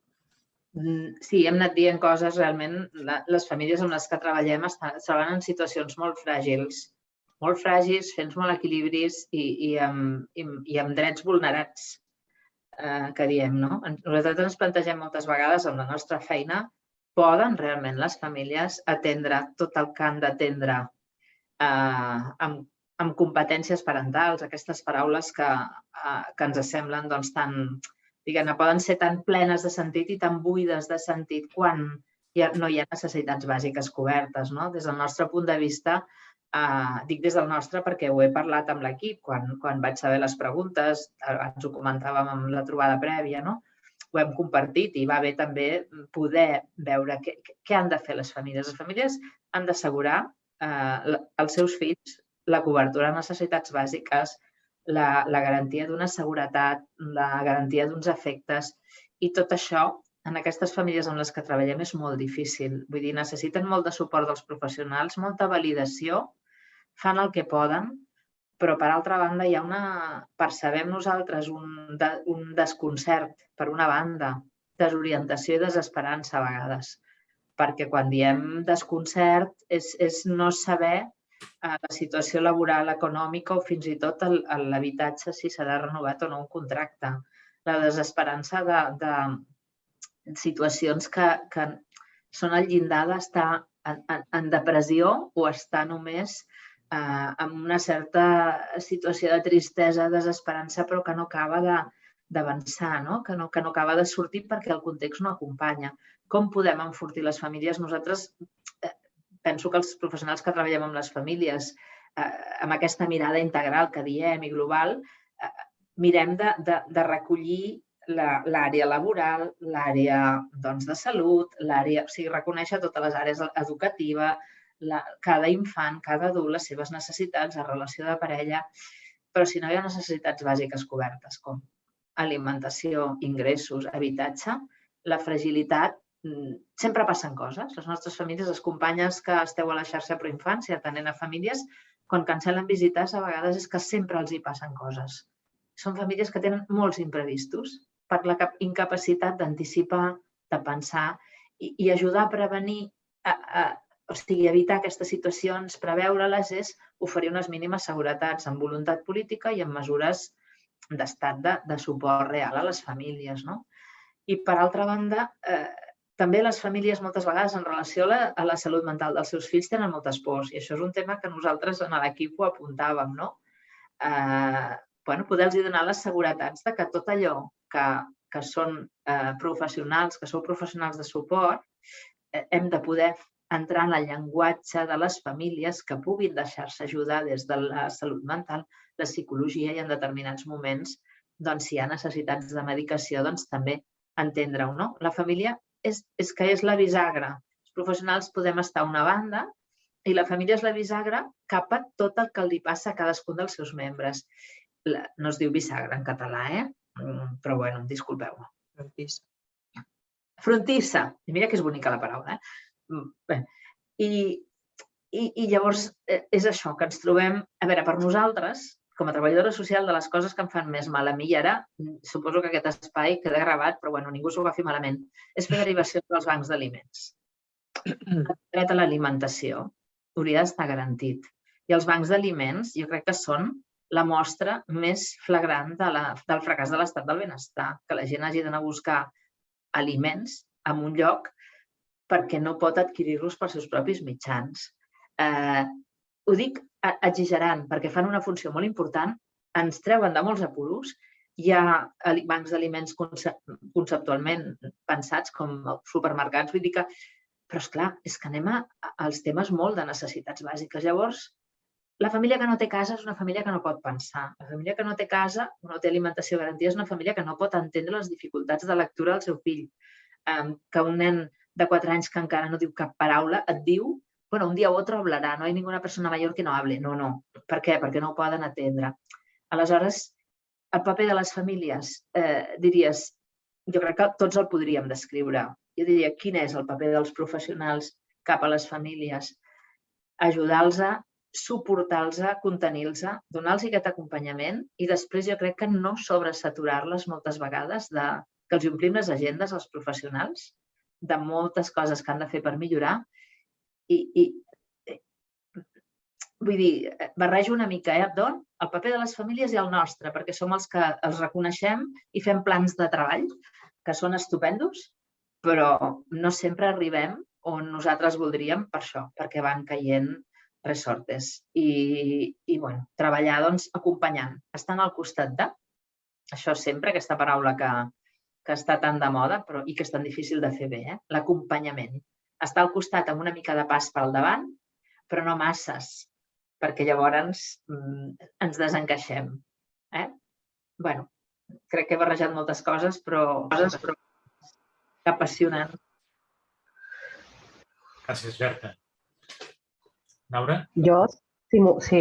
Sí, hem anat dient coses. Realment, les famílies amb les que treballem es troben en situacions molt fràgils, fent molt equilibris i amb drets vulnerats, que diem, no? Nosaltres ens plantegem moltes vegades amb la nostra feina, poden realment les famílies atendre tot el que han d'atendre amb competències parentals, aquestes paraules que ens semblen tan, diguem-ne, poden ser tan plenes de sentit i tan buides de sentit quan no hi ha necessitats bàsiques cobertes. Des del nostre punt de vista, dic des del nostre perquè ho he parlat amb l'equip quan vaig saber les preguntes, ens ho comentàvem amb la trobada prèvia, ho hem compartit i va bé també poder veure què han de fer les famílies. Les famílies han d'assegurar als seus fills la cobertura de necessitats bàsiques, la garantia d'una seguretat, la garantia d'uns afectes, i tot això en aquestes famílies amb les que treballem és molt difícil. Vull dir, necessiten molt de suport dels professionals, molta validació, fan el que poden, però per altra banda percebem nosaltres un desconcert, per una banda, desorientació i desesperança a vegades, perquè quan diem desconcert és no saber la situació laboral, econòmica o fins i tot l'habitatge, si serà renovat o no un contracte. La desesperança de situacions que són al llindar d'estar en depressió o estar només en una certa situació de tristesa, desesperança, però que no acaba d'avançar, que no acaba de sortir perquè el context no acompanya. Com podem enfortir les famílies? Nosaltres penso que els professionals que treballem amb les famílies, amb aquesta mirada integral que diem i global, mirem de recollir l'àrea laboral, l'àrea de salut, o sigui, reconèixer totes les àrees educatives, cada infant, cada adult, les seves necessitats, la relació de parella, però si no hi ha necessitats bàsiques cobertes com alimentació, ingressos, habitatge, la fragilitat, sempre passen coses. Les nostres famílies, les companyes que esteu a la xarxa Proinfància, atenent a famílies, quan cancel·len visites, a vegades és que sempre els hi passen coses. Són famílies que tenen molts imprevistos per la incapacitat d'anticipar, de pensar i ajudar a prevenir, o sigui, evitar aquestes situacions, preveure-les, és oferir unes mínimes seguretats amb voluntat política i amb mesures d'estat de suport real a les famílies. I, per altra banda, també les famílies moltes vegades en relació a la salut mental dels seus fills tenen moltes pors i això és un tema que nosaltres en l'equip ho apuntàvem. Poder-los donar les seguretats de que tot allò que són professionals, que sou professionals de suport, hem de poder entrar en el llenguatge de les famílies que puguin deixar-se ajudar des de la salut mental, la psicologia i en determinats moments, si hi ha necessitats de medicació, també entendre-ho. La família és que és la bisagra. Els professionals podem estar a una banda i la família és la bisagra cap a tot el que li passa a cadascun dels seus membres. No es diu bisagra en català, però bueno, disculpeu-me. Frontissa. Frontissa. Mira que és bonica la paraula. I llavors és això, que ens trobem... A veure, per nosaltres, com a treballadora social, de les coses que em fan més mal a mi, i ara suposo que aquest espai queda gravat, però bueno, ningú s'ho agafi malament, és fer derivació dels bancs d'aliments. El dret a l'alimentació hauria d'estar garantit. I els bancs d'aliments jo crec que són la mostra més flagrant del fracàs de l'estat del benestar, que la gent hagi d'anar a buscar aliments en un lloc perquè no pot adquirir-los pels seus propis mitjans. Ho dic exagerant, perquè fan una funció molt important, ens treuen de molts apuros, hi ha bancs d'aliments conceptualment pensats com supermercats, vull dir que... Però, esclar, és que anem als temes molt de necessitats bàsiques. Llavors, la família que no té casa és una família que no pot pensar. La família que no té casa, no té alimentació garantida, és una família que no pot entendre les dificultats de lectura del seu fill. Que un nen de 4 anys que encara no diu cap paraula et diu, bueno, un dia u otro hablará, no hay ninguna persona mayor que no hable. No, no. Per què? Perquè no ho poden atendre. Aleshores, el paper de les famílies, diries, jo crec que tots el podríem descriure. Jo diria, quin és el paper dels professionals cap a les famílies? Ajudar-los, suportar-los, contenir-los, donar-los aquest acompanyament i després jo crec que no sobresaturar-les moltes vegades, que els omplim les agendes als professionals de moltes coses que han de fer per millorar. Vull dir, barrejo una mica, Don, el paper de les famílies i el nostre, perquè som els que els reconeixem i fem plans de treball, que són estupendos, però no sempre arribem on nosaltres voldríem per això, perquè van caient resortes. I bueno, treballar acompanyant, estant al costat de, això sempre, aquesta paraula que està tan de moda i que és tan difícil de fer bé, l'acompanyament. Estar al costat amb una mica de pas pel davant, però no masses, perquè llavors ens desencaixem. Bueno, crec que he barrejat moltes coses, però que apassionant. Gràcies, Berta. Laura? Jo, sí.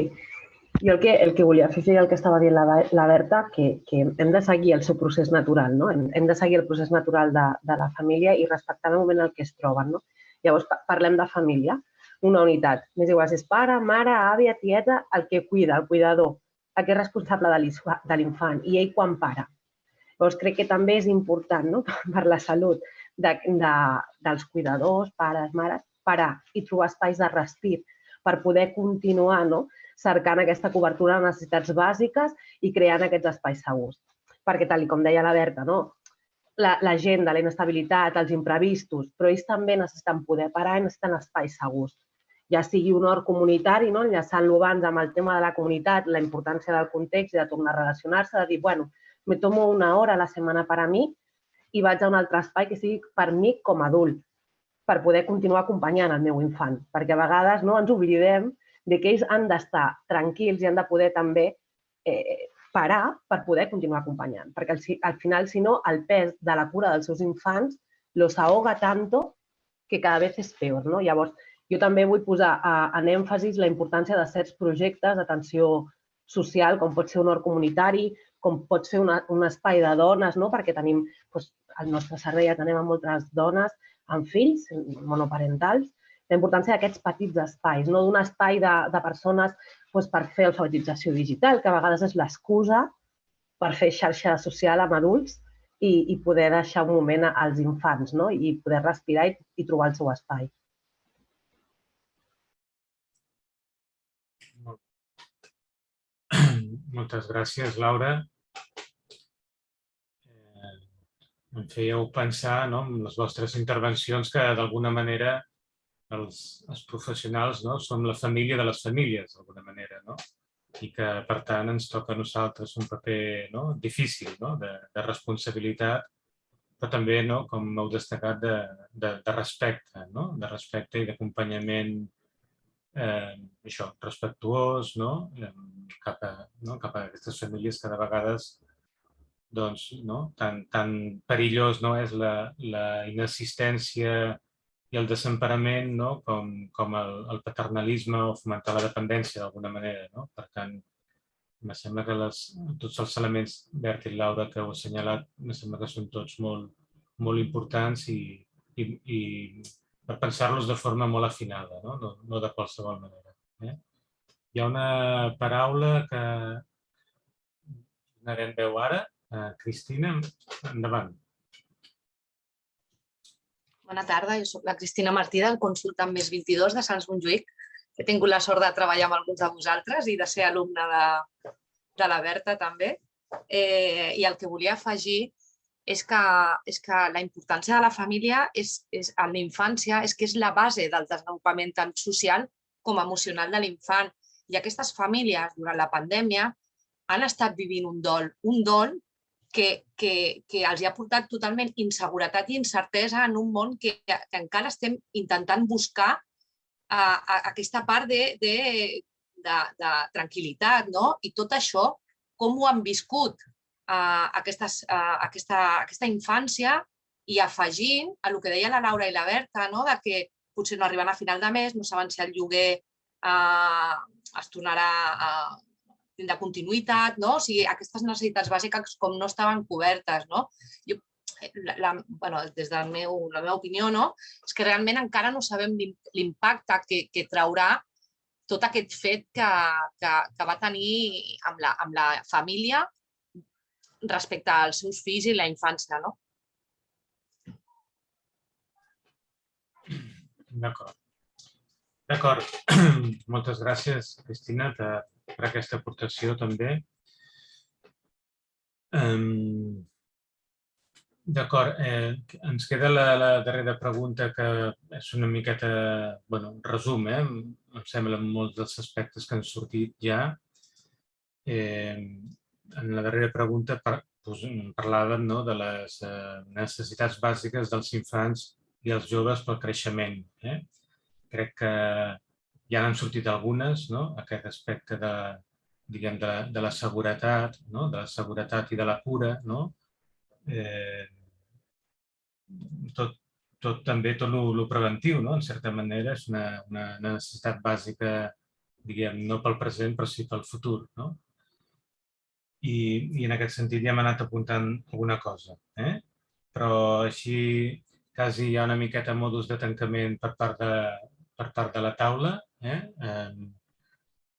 Jo el que volia afegir el que estava dient la Berta, que hem de seguir el seu procés natural, no? Hem de seguir el procés natural de la família i respectar el moment en què es troben, no? Llavors, parlem de família, una unitat. M'és igual si és pare, mare, àvia, tieta, el que cuida, el cuidador, el que és responsable de l'infant i ell quan para. Llavors, crec que també és important, no? Per la salut dels cuidadors, pares, mares, parar i trobar espais de respir per poder continuar cercant aquesta cobertura de necessitats bàsiques i creant aquests espais segurs. Perquè, tal com deia la Berta, l'agenda, la inestabilitat, els imprevistos, però ells també necessiten poder parar i necessiten espais segurs. Ja sigui un hort comunitari, enllaçant-lo abans amb el tema de la comunitat, la importància del context i de tornar a relacionar-se, de dir, bueno, me tomo una hora a la setmana per a mi i vaig a un altre espai que sigui per mi com a adult, per poder continuar acompanyant el meu infant. Perquè a vegades ens oblidem de que ells han d'estar tranquils i han de poder també parar per poder continuar acompanyant. Perquè al final, si no, el pes de la cura dels seus infants los ahoga tanto que cada vez és peor. Llavors, jo també vull posar en èmfasis la importància de certs projectes d'atenció social, com pot ser un hort comunitari, com pot ser un espai de dones, perquè tenim, al nostre servei atenem a moltes dones amb fills monoparentals, la importància d'aquests petits espais, d'un espai de persones per fer alfabetització digital, que a vegades és l'excusa per fer xarxa social amb adults i poder deixar un moment als infants i poder respirar i trobar el seu espai. Moltes gràcies, Laura. Em fèieu pensar en les vostres intervencions que d'alguna manera els professionals som la família de les famílies, d'alguna manera, i que, per tant, ens toca a nosaltres un paper difícil de responsabilitat, però també, com heu destacat, de respecte i d'acompanyament respectuós cap a aquestes famílies que de vegades tan perillós és la inassistència i el desemparament com el paternalisme o fomentar la dependència d'alguna manera. Per tant, em sembla que tots els elements, Berta i Laura, que heu assenyalat, em sembla que són tots molt importants i per pensar-los de forma molt afinada, no de qualsevol manera. Hi ha una paraula que donarem veu ara. Cristina, endavant. Bona tarda, jo soc la Cristina Martí del Consulta Més 22 de Sants Montjuïc. He tingut la sort de treballar amb alguns de vosaltres i de ser alumne de la Berta també. I el que volia afegir és que la importància de la família en la infància és que és la base del desenvolupament tant social com emocional de l'infant. I aquestes famílies, durant la pandèmia, han estat vivint un dol que els ha portat totalment inseguretat i incertesa en un món que encara estem intentant buscar aquesta part de tranquil·litat. I tot això, com ho han viscut aquesta infància i afegint a el que deia la Laura i la Berta, que potser no arriben a final de mes, no saben si el lloguer es tornarà a tindrà continuïtat, o sigui, aquestes necessitats bàsiques com no estaven cobertes. Des de la meva opinió, és que realment encara no sabem l'impacte que traurà tot aquest fet que va tenir amb la família respecte als seus fills i la infància. D'acord. Moltes gràcies, Cristina, per aquesta aportació també. D'acord, ens queda la darrera pregunta, que és una miqueta resum, em sembla, en molts dels aspectes que han sortit ja. En la darrera pregunta parlàvem de les necessitats bàsiques dels infants i els joves pel creixement. Crec que ja n'han sortit algunes, aquest aspecte de la seguretat i de la cura, també tot el preventiu, en certa manera, és una necessitat bàsica, no pel present, però sí pel futur. I en aquest sentit ja hem anat apuntant alguna cosa. Però així quasi hi ha una miqueta modus de tancament per part de la taula.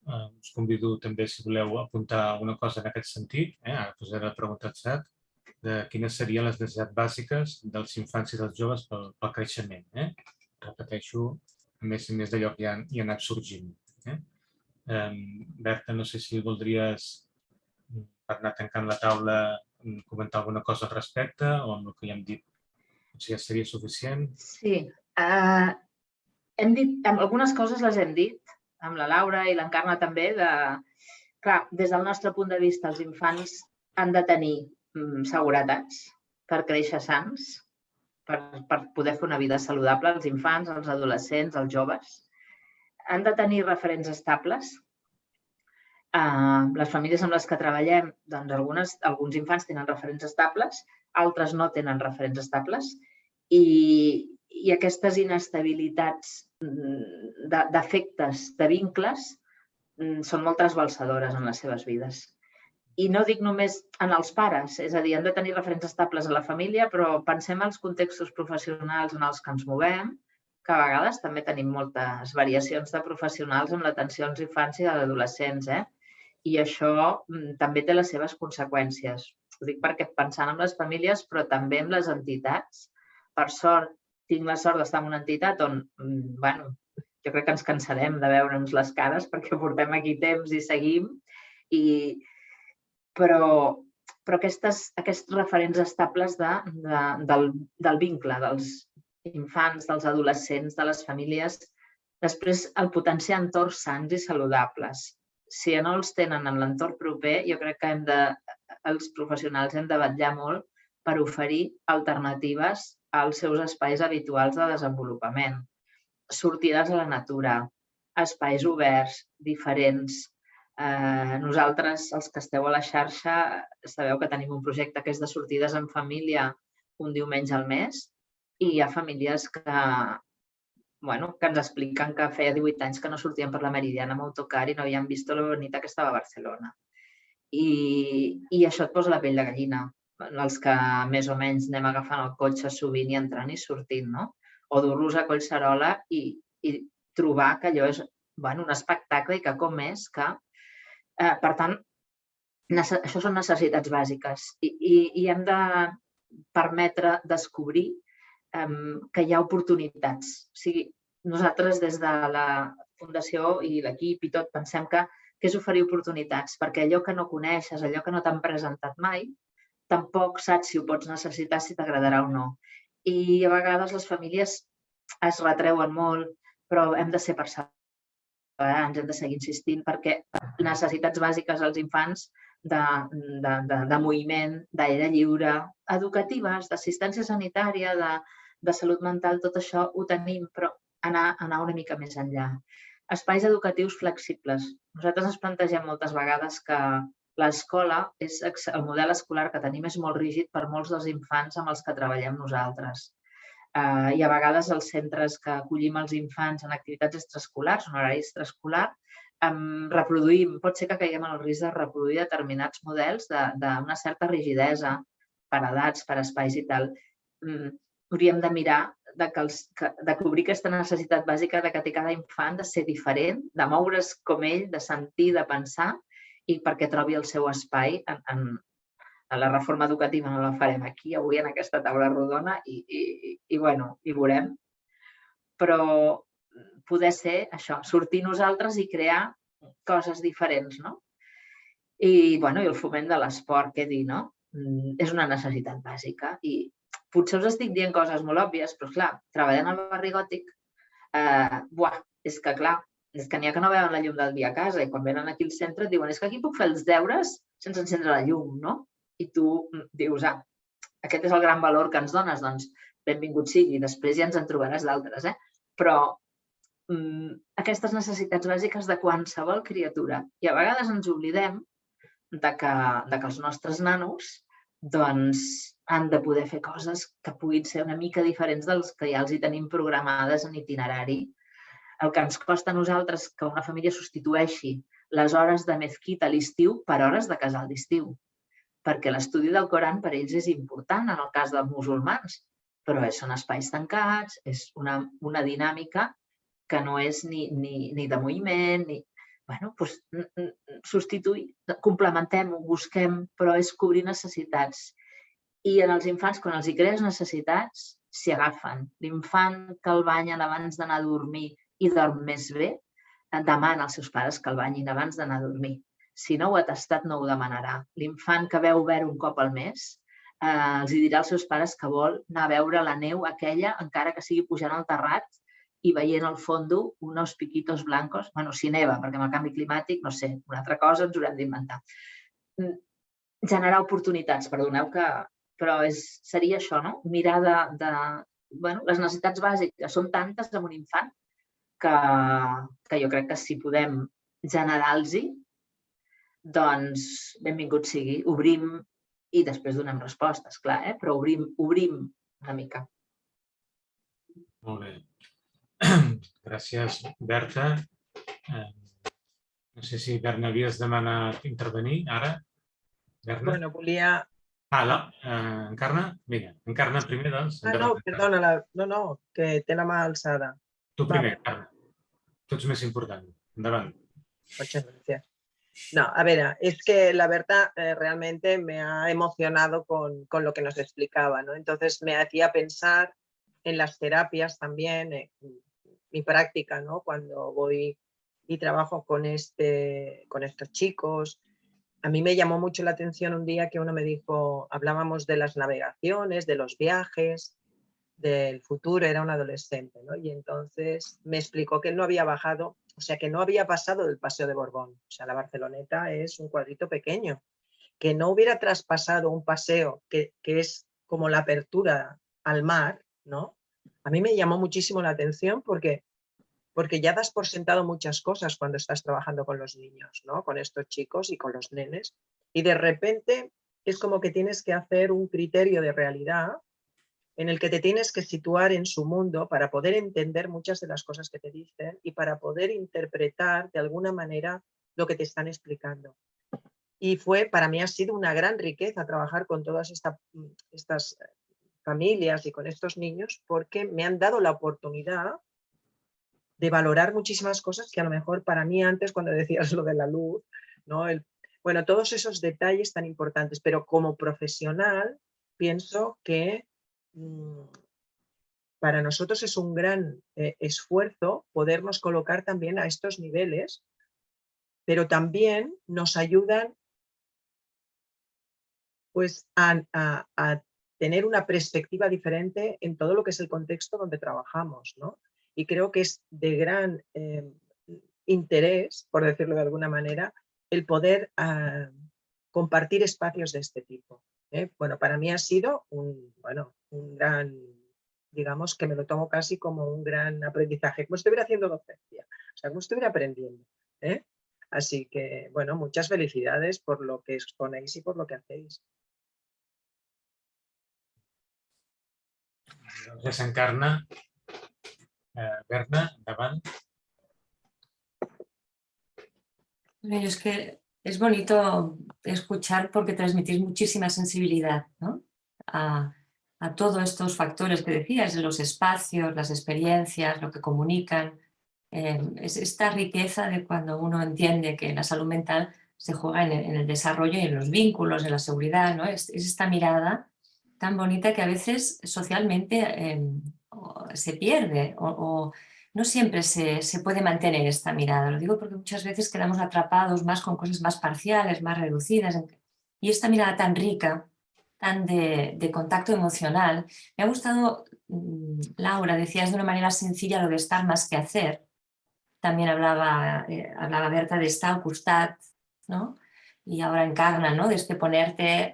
Us convido també, si voleu, a apuntar alguna cosa en aquest sentit. Ara posaré la pregunta al xat de quines serien les necessitats bàsiques dels infants i dels joves pel creixement. Repeteixo, a més d'allò que ja hi ha anat sorgint. Berta, no sé si voldries, per anar tancant la taula, comentar alguna cosa al respecte o amb el que ja hem dit ja seria suficient? Sí. Algunes coses les hem dit, amb la Laura i l'Encarna també, clar, des del nostre punt de vista, els infants han de tenir seguretats per créixer sans, per poder fer una vida saludable, els infants, els adolescents, els joves. Han de tenir referents estables. Les famílies amb les que treballem, doncs alguns infants tenen referents estables, altres no tenen referents estables i aquestes inestabilitats d'afectes, de vincles, són molt trasbalsadores en les seves vides. I no dic només en els pares, és a dir, hem de tenir referents estables a la família, però pensem als contextos professionals en els que ens movem, que a vegades també tenim moltes variacions de professionals en l'atenció als infants i als adolescents, i això també té les seves conseqüències. Ho dic perquè pensant en les famílies, però també en les entitats. Per sort, tinc la sort d'estar en una entitat on, jo crec que ens cansarem de veure'ns les cares perquè portem aquí temps i seguim, però aquests referents estables del vincle dels infants, dels adolescents, de les famílies, després el potenciar entorns sants i saludables. Si no els tenen en l'entorn proper, jo crec que els professionals hem de vetllar molt per oferir alternatives als seus espais habituals de desenvolupament. Sortides a la natura, espais oberts, diferents. Nosaltres, els que esteu a la xarxa, sabeu que tenim un projecte que és de sortides en família un diumenge al mes i hi ha famílies que ens expliquen que feia 18 anys que no sortien per la Meridiana amb autocar i no havien vist la bonita que estava a Barcelona. I això et posa la pell de gallina. Els que més o menys anem agafant el cotxe sovint i entrant i sortint, no? O dur-los a Collserola i trobar que allò és un espectacle i que com és que... Per tant, això són necessitats bàsiques i hem de permetre descobrir que hi ha oportunitats. O sigui, nosaltres des de la Fundació i l'equip i tot pensem que és oferir oportunitats, perquè allò que no coneixes, allò que no t'han presentat mai, tampoc saps si ho pots necessitar, si t'agradarà o no. I a vegades les famílies es retreuen molt, però hem de ser perseverants, hem de seguir insistint, perquè necessitats bàsiques als infants de moviment, d'aire lliure, educatives, d'assistència sanitària, de salut mental, tot això ho tenim, però anar una mica més enllà. Espais educatius flexibles. Nosaltres ens plantegem moltes vegades que l'escola, el model escolar que tenim és molt rígid per molts dels infants amb els que treballem nosaltres. I a vegades els centres que acollim els infants en activitats extraescolars, en horari extraescolar, reproduïm, pot ser que caiguem en el risc de reproduir determinats models d'una certa rigidesa per edats, per espais i tal. Hauríem de mirar de cobrir aquesta necessitat bàsica de que té cada infant de ser diferent, de moure's com ell, de sentir, de pensar, i perquè trobi el seu espai. La reforma educativa no la farem aquí, avui en aquesta taula rodona, i veurem. Però poder ser això, sortir nosaltres i crear coses diferents, no? I el foment de l'esport, què dir, no? És una necessitat bàsica i potser us estic dient coses molt òbvies, però clar, treballant al barri gòtic, és que n'hi ha que no veuen la llum del dia a casa i quan venen aquí al centre et diuen és que aquí puc fer els deures sense encendre la llum, no? I tu dius, aquest és el gran valor que ens dones, doncs benvingut sigui, després ja ens en trobaràs d'altres, però aquestes necessitats bàsiques de qualsevol criatura. I a vegades ens oblidem que els nostres nanos han de poder fer coses que puguin ser una mica diferents dels que ja els hi tenim programades en itinerari. El que ens costa a nosaltres que una família substitueixi les hores de mezquita a l'estiu per hores de casal d'estiu. Perquè l'estudi del Coran per ells és important en el cas dels musulmans, però són espais tancats, és una dinàmica que no és ni de moviment, ni... substituir, complementem-ho, busquem, però és cobrir necessitats. I en els infants, quan els hi crees necessitats, s'hi agafen. L'infant que el banyen abans d'anar a dormir i dorm més bé, demana als seus pares que el banyin abans d'anar a dormir. Si no ho ha tastat, no ho demanarà. L'infant que veu verd un cop al mes, els dirà als seus pares que vol anar a veure la neu aquella, encara que sigui pujant al terrat i veient al fondo uns piquitos blancos. Si neva, perquè amb el canvi climàtic, no sé, una altra cosa ens haurem d'inventar. Generar oportunitats, perdoneu que... Però seria això, no? Mirar les necessitats bàsiques. Són tantes amb un infant que jo crec que si podem generar-los-hi, doncs benvingut sigui. Obrim i després donem respostes, clar, però obrim una mica. Molt bé. Gràcies, Berta. No sé si, Berna, havies demanat intervenir ara. Berna? Bueno, volia... No. Encarna? Vinga, Encarna primer, doncs. no, perdona, no, que té la mà alçada. Tu primer, Encarna. Tu ets més important. Endavant. Muchas gracias. No, a ver, es que la Berta realmente me ha emocionado con lo que nos explicaba, ¿no? Entonces me hacía pensar en las terapias también, en mi práctica, ¿no? Cuando voy y trabajo con estos chicos. A mí me llamó mucho la atención un día que uno me dijo, hablábamos de las navegaciones, de los viajes, del futuro, era un adolescente, ¿no? Y entonces me explicó que él no había bajado, o sea, que no había pasado del Paseo de Borbón. O sea, la Barceloneta es un cuadrito pequeño. Que no hubiera traspasado un paseo que es como la apertura al mar, ¿no? A mí me llamó muchísimo la atención porque ya das por sentado muchas cosas cuando estás trabajando con los niños, ¿no? Con estos chicos y con los nenes. Y de repente es como que tienes que hacer un criterio de realidad en el que te tienes que situar en su mundo para poder entender muchas de las cosas que te dicen y para poder interpretar de alguna manera lo que te están explicando. Y para mí ha sido una gran riqueza trabajar con todas estas familias y con estos niños porque me han dado la oportunidad de valorar muchísimas cosas que a lo mejor para mí antes, cuando decías lo de la luz, ¿no? Bueno, todos esos detalles tan importantes, pero como profesional pienso que para nosotros es un gran esfuerzo podernos colocar también a estos niveles, pero también nos ayudan pues, a tener una perspectiva diferente en todo lo que es el contexto donde trabajamos, ¿no? Y creo que es de gran interés, por decirlo de alguna manera, el poder compartir espacios de este tipo. Bueno, para mí ha sido un gran, digamos que me lo tomo casi como un gran aprendizaje, como si estuviera haciendo docencia, o sea, como si estuviera aprendiendo. Así que, bueno, muchas felicidades por lo que exponéis y por lo que hacéis. Gràcies, Encarna. Berna, endavant. Es que es bonito escuchar porque transmitís muchísima sensibilidad, ¿no? a todos estos factores que decías, los espacios, las experiencias, lo que comunican. Es esta riqueza de cuando uno entiende que la salud mental se juega en el desarrollo y en los vínculos, en la seguridad, ¿no? Es esta mirada tan bonita que a veces socialmente se pierde o no siempre se puede mantener esta mirada. Lo digo porque muchas veces quedamos atrapados más con cosas más parciales, más reducidas. Y esta mirada tan rica, tan de contacto emocional, me ha gustado, Laura, decías de una manera sencilla lo de estar más que hacer. También hablaba Berta de estar al costat, ¿no? Y ahora Encarna, ¿no? De ponerte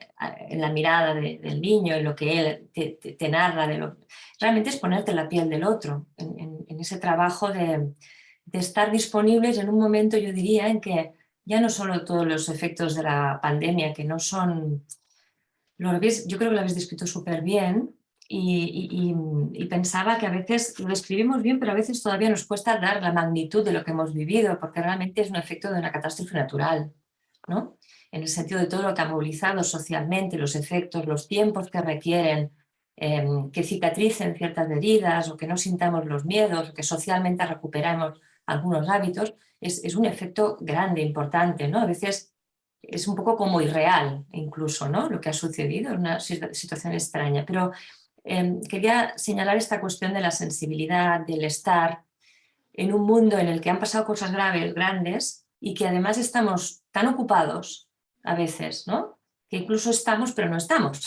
en la mirada del niño, en lo que él te narra. Realmente es ponerte en la piel del otro, en ese trabajo de estar disponibles en un momento, yo diría, en que ya no solo todos los efectos de la pandemia, que no son... yo creo que lo habéis descrito súper bien y pensaba que a veces lo describimos bien, pero a veces todavía nos cuesta dar la magnitud de lo que hemos vivido, porque realmente es un efecto de una catástrofe natural, ¿no? En el sentido de todo lo que ha movilizado socialmente, los efectos, los tiempos que requieren que cicatricen ciertas heridas o que no sintamos los miedos, o que socialmente recuperamos algunos hábitos, es un efecto grande, importante, ¿no? A veces es un poco como irreal incluso, ¿no? Lo que ha sucedido, es una situación extraña, pero quería señalar esta cuestión de la sensibilidad, del estar en un mundo en el que han pasado cosas graves, grandes, y que además estamos tan ocupados a veces, ¿no? Que incluso estamos, pero no estamos.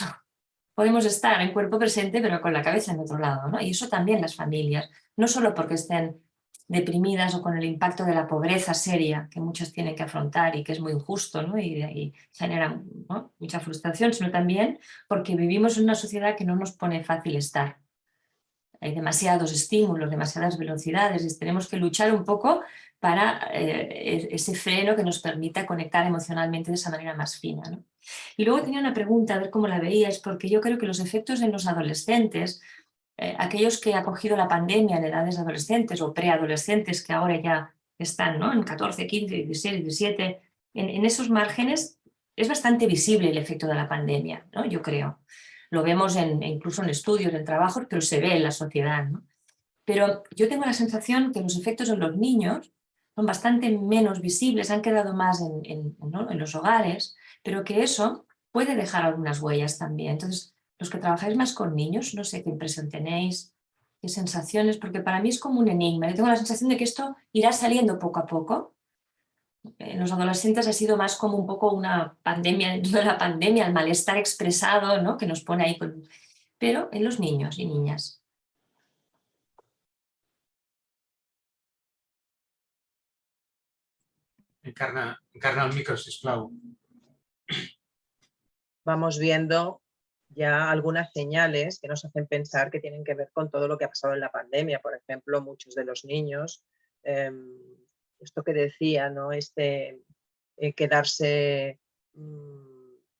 Podemos estar en cuerpo presente, pero con la cabeza en otro lado, ¿no? Y eso también las familias, no solo porque estén deprimidas o con el impacto de la pobreza seria que muchas tienen que afrontar y que es muy injusto, ¿no? y genera, ¿no?, mucha frustración, sino también porque vivimos en una sociedad que no nos pone fácil estar. Hay demasiados estímulos, demasiadas velocidades y tenemos que luchar un poco para ese freno que nos permita conectar emocionalmente de esa manera más fina, ¿no? Y luego tenía una pregunta, a ver cómo la veíais, porque yo creo que los efectos en los adolescentes, aquellos que han cogido la pandemia en edades adolescentes o preadolescentes que ahora ya están, ¿no?, en 14, 15, 16, 17, en esos márgenes es bastante visible el efecto de la pandemia, ¿no?, yo creo. Lo vemos incluso en estudios, en trabajos, pero se ve en la sociedad, ¿no? Pero yo tengo la sensación que los efectos en los niños son bastante menos visibles, han quedado más ¿no?, en los hogares, pero que eso puede dejar algunas huellas también. Entonces, los que trabajáis más con niños, no sé qué impresión tenéis, qué sensaciones, porque para mí es como un enigma. Yo tengo la sensación de que esto irá saliendo poco a poco. En los adolescentes ha sido más como un poco una pandemia, no la pandemia, el malestar expresado, ¿no?, que nos pone ahí con... Pero en los niños y niñas. Encarna el micro, sisplau. Vamos viendo ya algunas señales que nos hacen pensar que tienen que ver con todo lo que ha pasado en la pandemia. Por ejemplo, muchos de los niños, esto que decía, ¿no?, quedarse,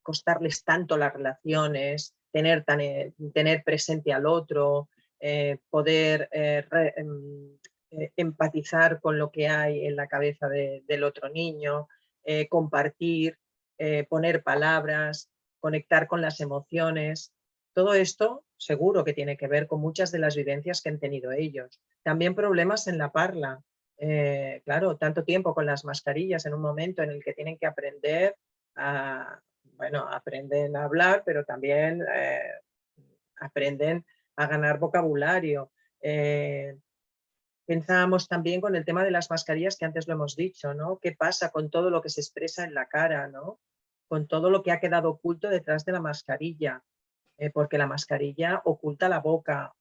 costarles tanto las relaciones, tener presente al otro, poder empatizar con lo que hay en la cabeza del otro niño, compartir, poner palabras, conectar con las emociones. Todo esto seguro que tiene que ver con muchas de las vivencias que han tenido ellos. También problemas en la parla. Claro, tanto tiempo con las mascarillas en un momento en el que tienen que aprender aprenden a hablar, pero también aprenden a ganar vocabulario. Pensábamos también con el tema de las mascarillas, que antes lo hemos dicho, ¿no? ¿Qué pasa con todo lo que se expresa en la cara, ¿no?, con todo lo que ha quedado oculto detrás de la mascarilla? Porque la mascarilla oculta la boca,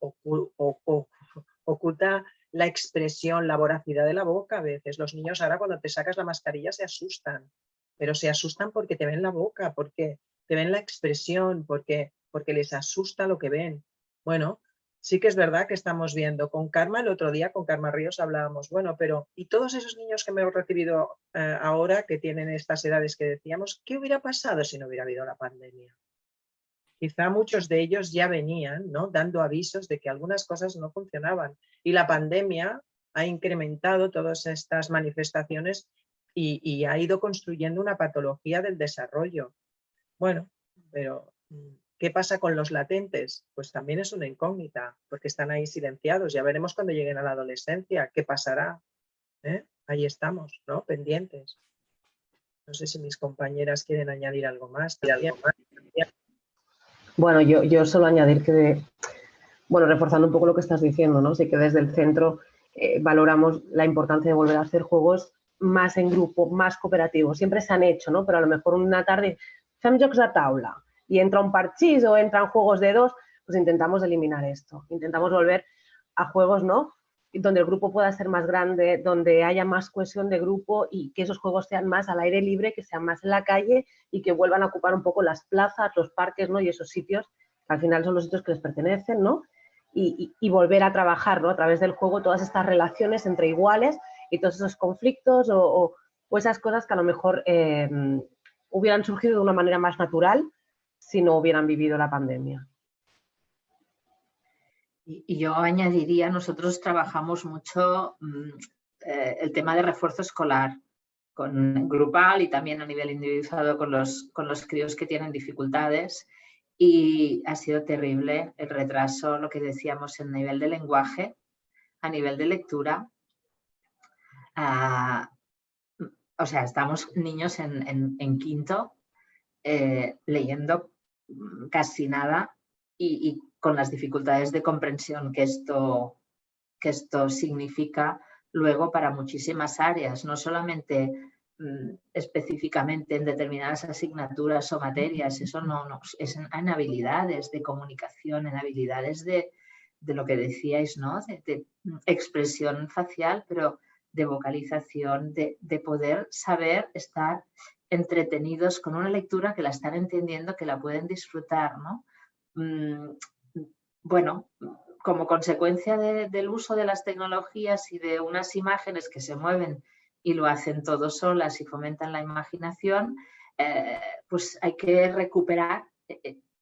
oculta la expresión, la voracidad de la boca a veces. Los niños ahora cuando te sacas la mascarilla se asustan, pero se asustan porque te ven la boca, porque te ven la expresión, porque les asusta lo que ven. Bueno, sí que es verdad que estamos viendo. Con Karma el otro día, con Karma Ríos hablábamos, bueno, pero ¿y todos esos niños que me he recibido ahora, que tienen estas edades que decíamos, qué hubiera pasado si no hubiera habido la pandemia? Quizá muchos de ellos ya venían, ¿no?, dando avisos de que algunas cosas no funcionaban. Y la pandemia ha incrementado todas estas manifestaciones y ha ido construyendo una patología del desarrollo. Bueno, pero ¿qué pasa con los latentes? Pues también es una incógnita, porque están ahí silenciados. Ya veremos cuando lleguen a la adolescencia qué pasará. Ahí estamos, ¿no?, pendientes. No sé si mis compañeras quieren añadir algo más. Bueno, yo solo añadir que, bueno, reforzando un poco lo que estás diciendo, ¿no? Sí que desde el centro valoramos la importancia de volver a hacer juegos más en grupo, más cooperativos. Siempre se han hecho, ¿no? Pero a lo mejor una tarde fem jocs de taula y entra un parchís o entran juegos de dos, pues intentamos eliminar esto. Intentamos volver a juegos, ¿no?, donde el grupo pueda ser más grande, donde haya más cohesión de grupo y que esos juegos sean más al aire libre, que sean más en la calle y que vuelvan a ocupar un poco las plazas, los parques, ¿no?, y esos sitios que al final son los sitios que les pertenecen, ¿no? Y volver a trabajar, ¿no?, a través del juego todas estas relaciones entre iguales y todos esos conflictos o esas cosas que a lo mejor hubieran surgido de una manera más natural si no hubieran vivido la pandemia. Y yo añadiría, nosotros trabajamos mucho el tema de refuerzo escolar, con grupal y también a nivel individualizado con los críos que tienen dificultades, y ha sido terrible el retraso, lo que decíamos, en nivel de lenguaje, a nivel de lectura. O sea, estamos niños en quinto leyendo casi nada y con las dificultades de comprensión que esto significa luego para muchísimas áreas, no solamente específicamente en determinadas asignaturas o materias, eso no es en habilidades de comunicación, en habilidades de lo que decíais, ¿no?, de expresión facial, pero de vocalización, de poder saber estar entretenidos con una lectura que la están entendiendo, que la pueden disfrutar, ¿no? Bueno, como consecuencia del uso de las tecnologías y de unas imágenes que se mueven y lo hacen todos solas y fomentan la imaginación, pues hay que recuperar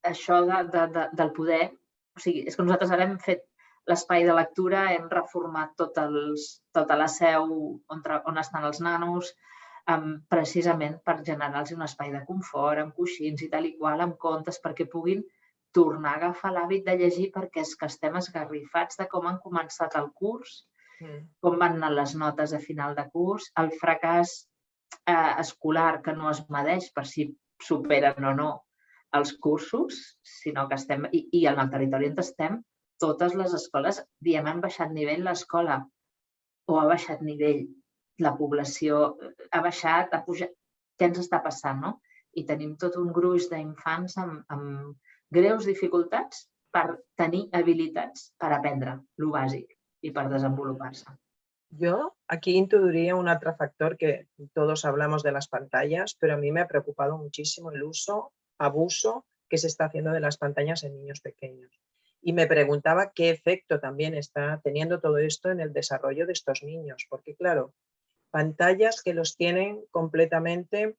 això del poder. O sigui, és que nosaltres ara hem fet l'espai de lectura, hem reformat tota la seu on estan els nanos, precisament per generar-los un espai de confort, amb coixins i tal i qual, amb contes, perquè puguin tornar a agafar l'hàbit de llegir, perquè és que estem esgarrifats de com han començat el curs, com van anar les notes a final de curs, el fracàs escolar que no es medeix per si superen o no els cursos, sinó que estem, i en el territori on estem, totes les escoles, diem, han baixat nivell l'escola o ha baixat nivell la població, ha baixat, ha pujat, què ens està passant, no? I tenim tot un gruix d'infants amb greus dificultats per tenir habilitats per aprendre lo bàsic y para desenvoluparse. Yo aquí introduciría un otro factor que todos hablamos de las pantallas, pero a mí me ha preocupado muchísimo el uso, abuso que se está haciendo de las pantallas en niños pequeños. Y me preguntaba qué efecto también está teniendo todo esto en el desarrollo de estos niños, porque claro, pantallas que los tienen completamente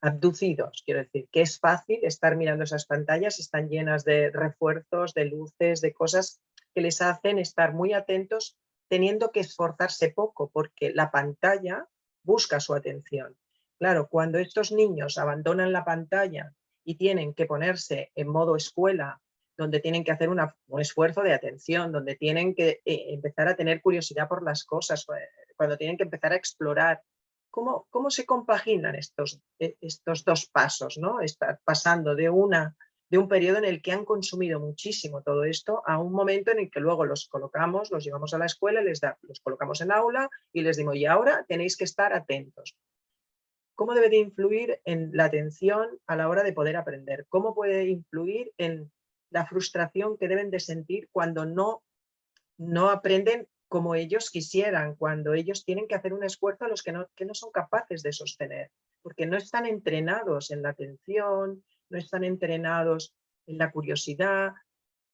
abducidos, quiero decir, que es fácil estar mirando esas pantallas, están llenas de refuerzos, de luces, de cosas que les hacen estar muy atentos, teniendo que esforzarse poco, porque la pantalla busca su atención. Claro, cuando estos niños abandonan la pantalla y tienen que ponerse en modo escuela, donde tienen que hacer un esfuerzo de atención, donde tienen que empezar a tener curiosidad por las cosas, cuando tienen que empezar a explorar, ¿cómo se compaginan estos dos pasos, ¿no? Estar pasando de un periodo en el que han consumido muchísimo todo esto a un momento en el que luego los colocamos, los llevamos a la escuela, los colocamos en aula y les digo, y ahora tenéis que estar atentos. ¿Cómo debe de influir en la atención a la hora de poder aprender? ¿Cómo puede influir en la frustración que deben de sentir cuando no aprenden como ellos quisieran, cuando ellos tienen que hacer un esfuerzo a los que no son capaces de sostener? Porque no están entrenados en la atención, no están entrenados en la curiosidad,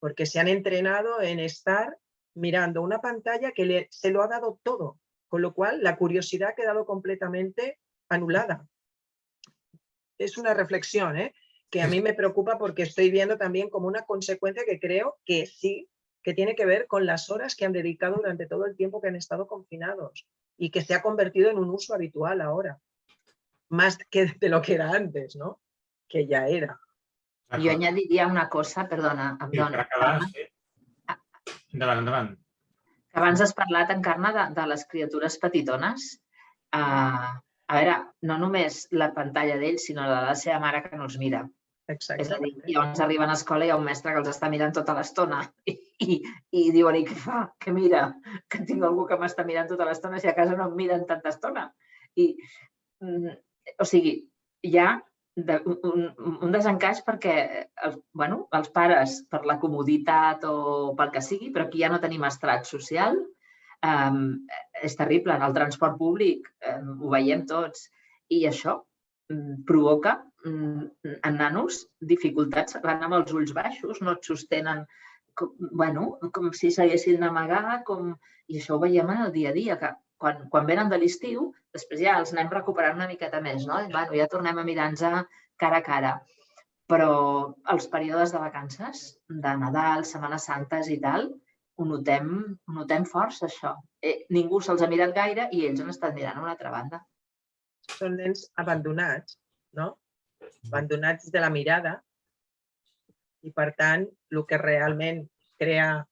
porque se han entrenado en estar mirando una pantalla que se lo ha dado todo, con lo cual la curiosidad ha quedado completamente anulada. Es una reflexión, que a mí me preocupa porque estoy viendo también como una consecuencia que creo que sí, que tiene que ver con las horas que han dedicado durante todo el tiempo que han estado confinados y que se ha convertido en un uso habitual ahora, más que de lo que era antes, ¿no? Que ja era. Jo añadiria una cosa, perdona, em dona. Per acabar, sí. Endavant, endavant. Abans has parlat, Encarna, de les criatures petitones. A veure, no només la pantalla d'ells, sinó la de la seva mare que no els mira. És a dir, llavors arriben a escola i hi ha un mestre que els està mirant tota l'estona i diuen, i què fa? Què mira? Que tinc algú que m'està mirant tota l'estona si a casa no em miren tanta estona. O sigui, hi ha un desencaix perquè els pares, per la comoditat o pel que sigui, però aquí ja no tenim estrat social, és terrible. En el transport públic ho veiem tots i això provoca en nanos dificultats, van amb els ulls baixos, no et sostenen, com si s'haguessin d'amagar, i això ho veiem en el dia a dia, que quan venen de l'estiu, després ja els anem recuperant una miqueta més, no? Ja tornem a mirar-nos cara a cara. Però els períodes de vacances, de Nadal, Setmanes Santes i tal, ho notem força, això. Ningú se'ls ha mirat gaire i ells han estat mirant a una altra banda. Són nens abandonats, no? Abandonats de la mirada i, per tant, el que realment crea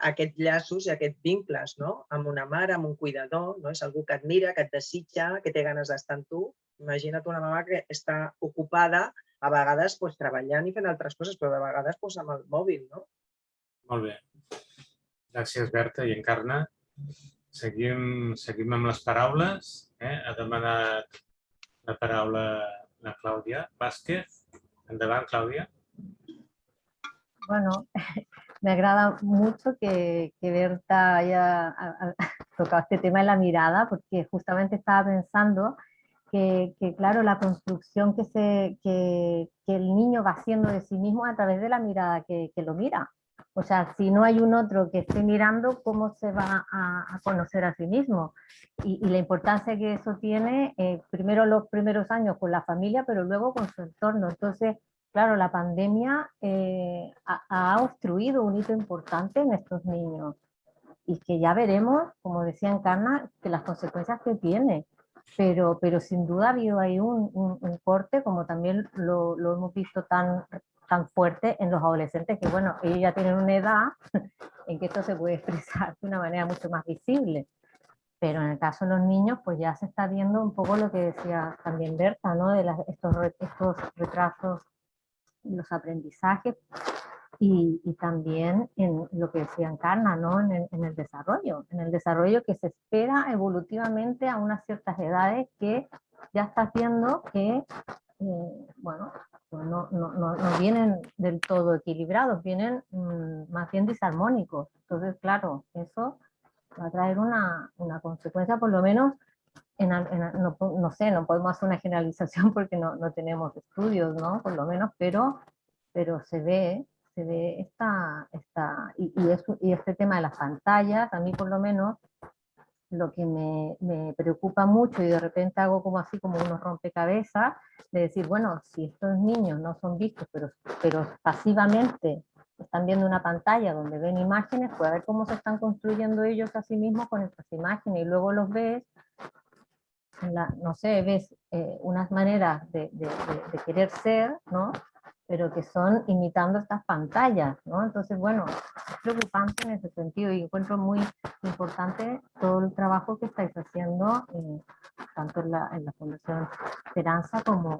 aquests llaços i aquests vincles, no? Amb una mare, amb un cuidador, no? És algú que et mira, que et desitja, que té ganes d'estar amb tu. Imagina't una mama que està ocupada, a vegades treballant i fent altres coses, però de vegades amb el mòbil, no? Molt bé. Gràcies, Berta i Encarna. Seguim amb les paraules. Ha demanat la paraula la Clàudia Vázquez. Endavant, Clàudia. Bueno, me agrada mucho que Berta haya tocado este tema de la mirada, porque justamente estaba pensando que claro, la construcción que el niño va haciendo de sí mismo a través de la mirada que lo mira. O sea, si no hay un otro que esté mirando, ¿cómo se va a conocer a sí mismo? Y la importancia que eso tiene, primero los primeros años con la familia, pero luego con su entorno. Entonces, claro, la pandemia ha obstruido un hito importante en estos niños y que ya veremos, como decía Encarna, que las consecuencias que tiene. Pero sin duda ha habido ahí un corte, como también lo hemos visto tan fuerte en los adolescentes, que bueno, ellos ya tienen una edad en que esto se puede expresar de una manera mucho más visible. Pero en el caso de los niños, pues ya se está viendo un poco lo que decía también Berta, ¿no? De estos retrasos en los aprendizajes y también en lo que decía Encarna, ¿no? En el desarrollo. En el desarrollo que se espera evolutivamente a unas ciertas edades que ya está haciendo que, bueno, pues no vienen del todo equilibrados, vienen más bien disarmónicos. Entonces, claro, eso va a traer una consecuencia, por lo menos, no sé, no podemos hacer una generalización porque no tenemos estudios, ¿no? Por lo menos, pero se ve y este tema de las pantallas, a mí por lo menos, lo que me preocupa mucho y de repente hago como así, como unos rompecabezas, de decir, bueno, si estos niños no son vistos, pero pasivamente están viendo una pantalla donde ven imágenes, pues a ver cómo se están construyendo ellos a sí mismos con estas imágenes y luego los ves, no sé, ves unas maneras de querer ser, ¿no? Pero que son imitando estas pantallas, ¿no? Entonces, bueno, es preocupante en ese sentido y encuentro muy importante todo el trabajo que estáis haciendo, tanto en la Fundación Esperanza como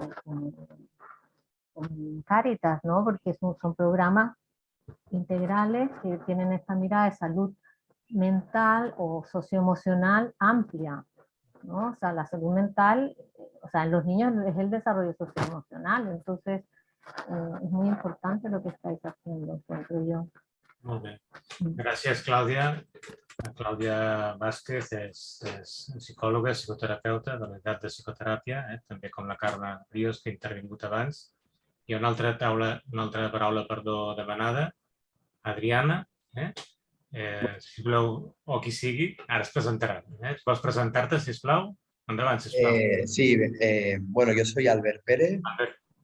en Cáritas, ¿no? Porque son programas integrales que tienen esta mirada de salud mental o socioemocional amplia, ¿no? O sea, la salud mental, o sea, en los niños es el desarrollo socioemocional, entonces es muy importante lo que estáis haciendo, encuentro yo. Molt bé. Gràcies, Clàudia. Clàudia Vázquez és psicòloga, psicoterapeuta de la unitat de psicoteràpia, també com la Carme Ríos, que ha intervingut abans. Hi ha una altra paraula, demanada. Adriana, si voleu, o qui sigui, ara es presentarà. Vols presentar-te, sisplau? Endavant, sisplau. Sí, bueno, yo soy Albert Pérez.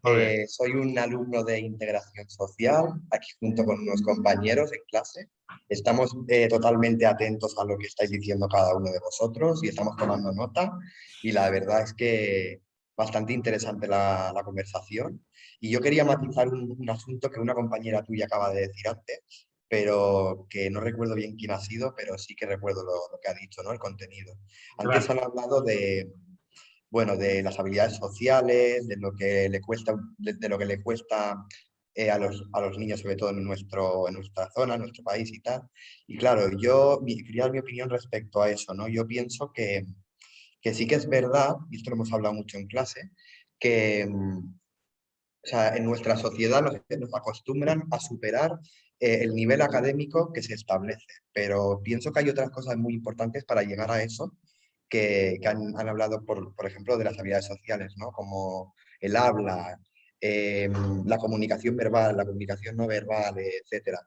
Albert, soy un alumno de integración social, aquí junto con unos compañeros en clase. Estamos totalmente atentos a lo que estáis diciendo cada uno de vosotros y estamos tomando nota. Y la verdad es que bastante interesante la conversación. Y yo quería matizar un asunto que una compañera tuya acaba de decir antes, pero que no recuerdo bien quién ha sido, pero sí que recuerdo lo que ha dicho, ¿no? El contenido. Antes han hablado de las habilidades sociales, de lo que le cuesta, a los niños, sobre todo en nuestra zona, en nuestro país y tal. Y claro, yo quería dar mi opinión respecto a eso, ¿no? Yo pienso que sí que es verdad, y esto lo hemos hablado mucho en clase, que o sea, en nuestra sociedad nos acostumbran a superar el nivel académico que se establece, pero pienso que hay otras cosas muy importantes para llegar a eso, que han hablado, por ejemplo, de las habilidades sociales, ¿no? Como el habla, la comunicación verbal, la comunicación no verbal, etc.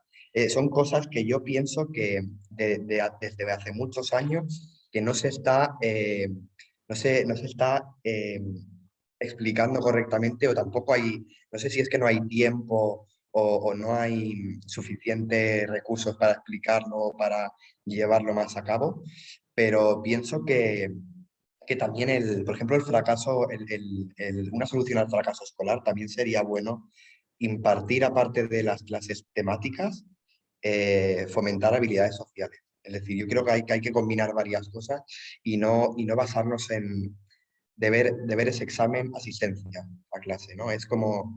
Son cosas que yo pienso que desde hace muchos años que no se está explicando correctamente, o tampoco hay, no sé si es que no hay tiempo o no hay suficientes recursos para explicarlo o para llevarlo más a cabo, pero pienso que también, por ejemplo, el fracaso, una solución al fracaso escolar también sería bueno impartir, aparte de las clases temáticas, fomentar habilidades sociales. Es decir, yo creo que hay que combinar varias cosas y no basarnos en deber ese examen asistencia a clase, ¿no? Es como,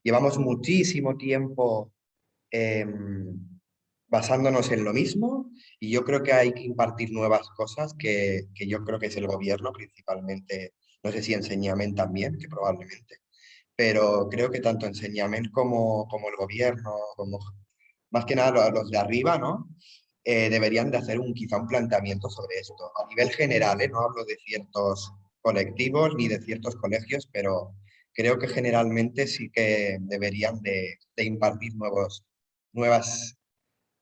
llevamos muchísimo tiempo basándonos en lo mismo y yo creo que hay que impartir nuevas cosas que yo creo que es el gobierno principalmente, no sé si Enseñament también, que probablemente, pero creo que tanto Enseñament como el gobierno, como más que nada los de arriba, ¿no? Deberían de hacer quizá un planteamiento sobre esto. A nivel general, no hablo de ciertos colectivos ni de ciertos colegios, pero creo que generalmente sí que deberían de impartir nuevas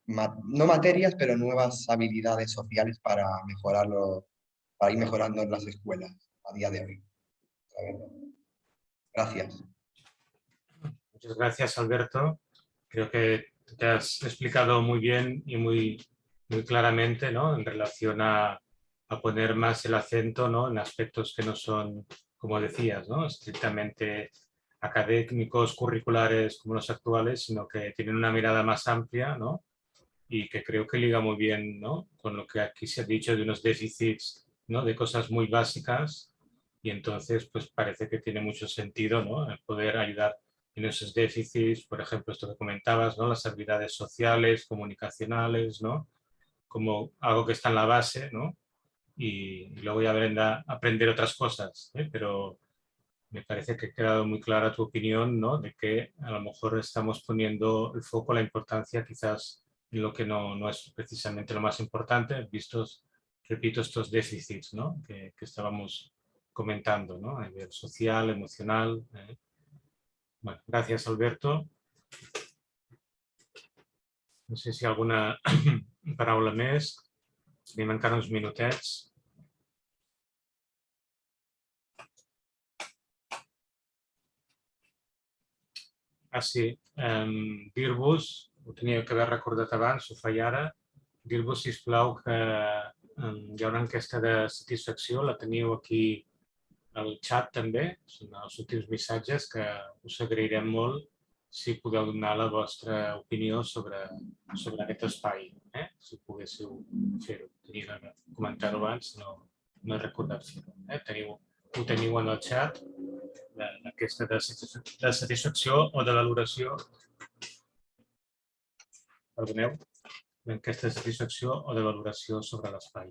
no materias, pero nuevas habilidades sociales para mejorarlo, para ir mejorando en las escuelas a día de hoy. Gracias. Muchas gracias, Alberto. Creo que te has explicado muy bien y muy claramente, ¿no?, en relación a poner más el acento, ¿no?, en aspectos que no son, como decías, ¿no?, estrictamente académicos, curriculares como los actuales, sino que tienen una mirada más amplia, ¿no?, y que creo que liga muy bien, ¿no?, con lo que aquí se ha dicho de unos déficits, ¿no?, de cosas muy básicas, y entonces pues parece que tiene mucho sentido, ¿no?, el poder ayudar en esos déficits, por ejemplo, esto que comentabas, ¿no?, las habilidades sociales, comunicacionales, ¿no?, como algo que está en la base, ¿no?, y luego ya aprender otras cosas, ¿eh? Pero me parece que ha quedado muy clara tu opinión, ¿no?, de que a lo mejor estamos poniendo el foco, la importancia quizás en lo que no es precisamente lo más importante, vistos, repito, estos déficits, ¿no?, que estábamos comentando, ¿no?, a nivel social, emocional. Bueno, gracias, Alberto. No sé si alguna paraula més. Tenim encara uns minutets. Sí, dir-vos, ho tenia que haver recordat abans, ho faig ara, dir-vos, sisplau, que hi ha una enquesta de satisfacció, la teniu aquí al xat també, són els últims missatges, que us agrairem molt si podeu donar la vostra opinió sobre aquest espai, si poguéssiu fer-ho. Tenia de comentar-ho abans, no he recordat fer-ho. Ho teniu en el xat, l'enquesta de satisfacció o de valoració, perdoneu, l'enquesta de satisfacció o de valoració sobre l'espai.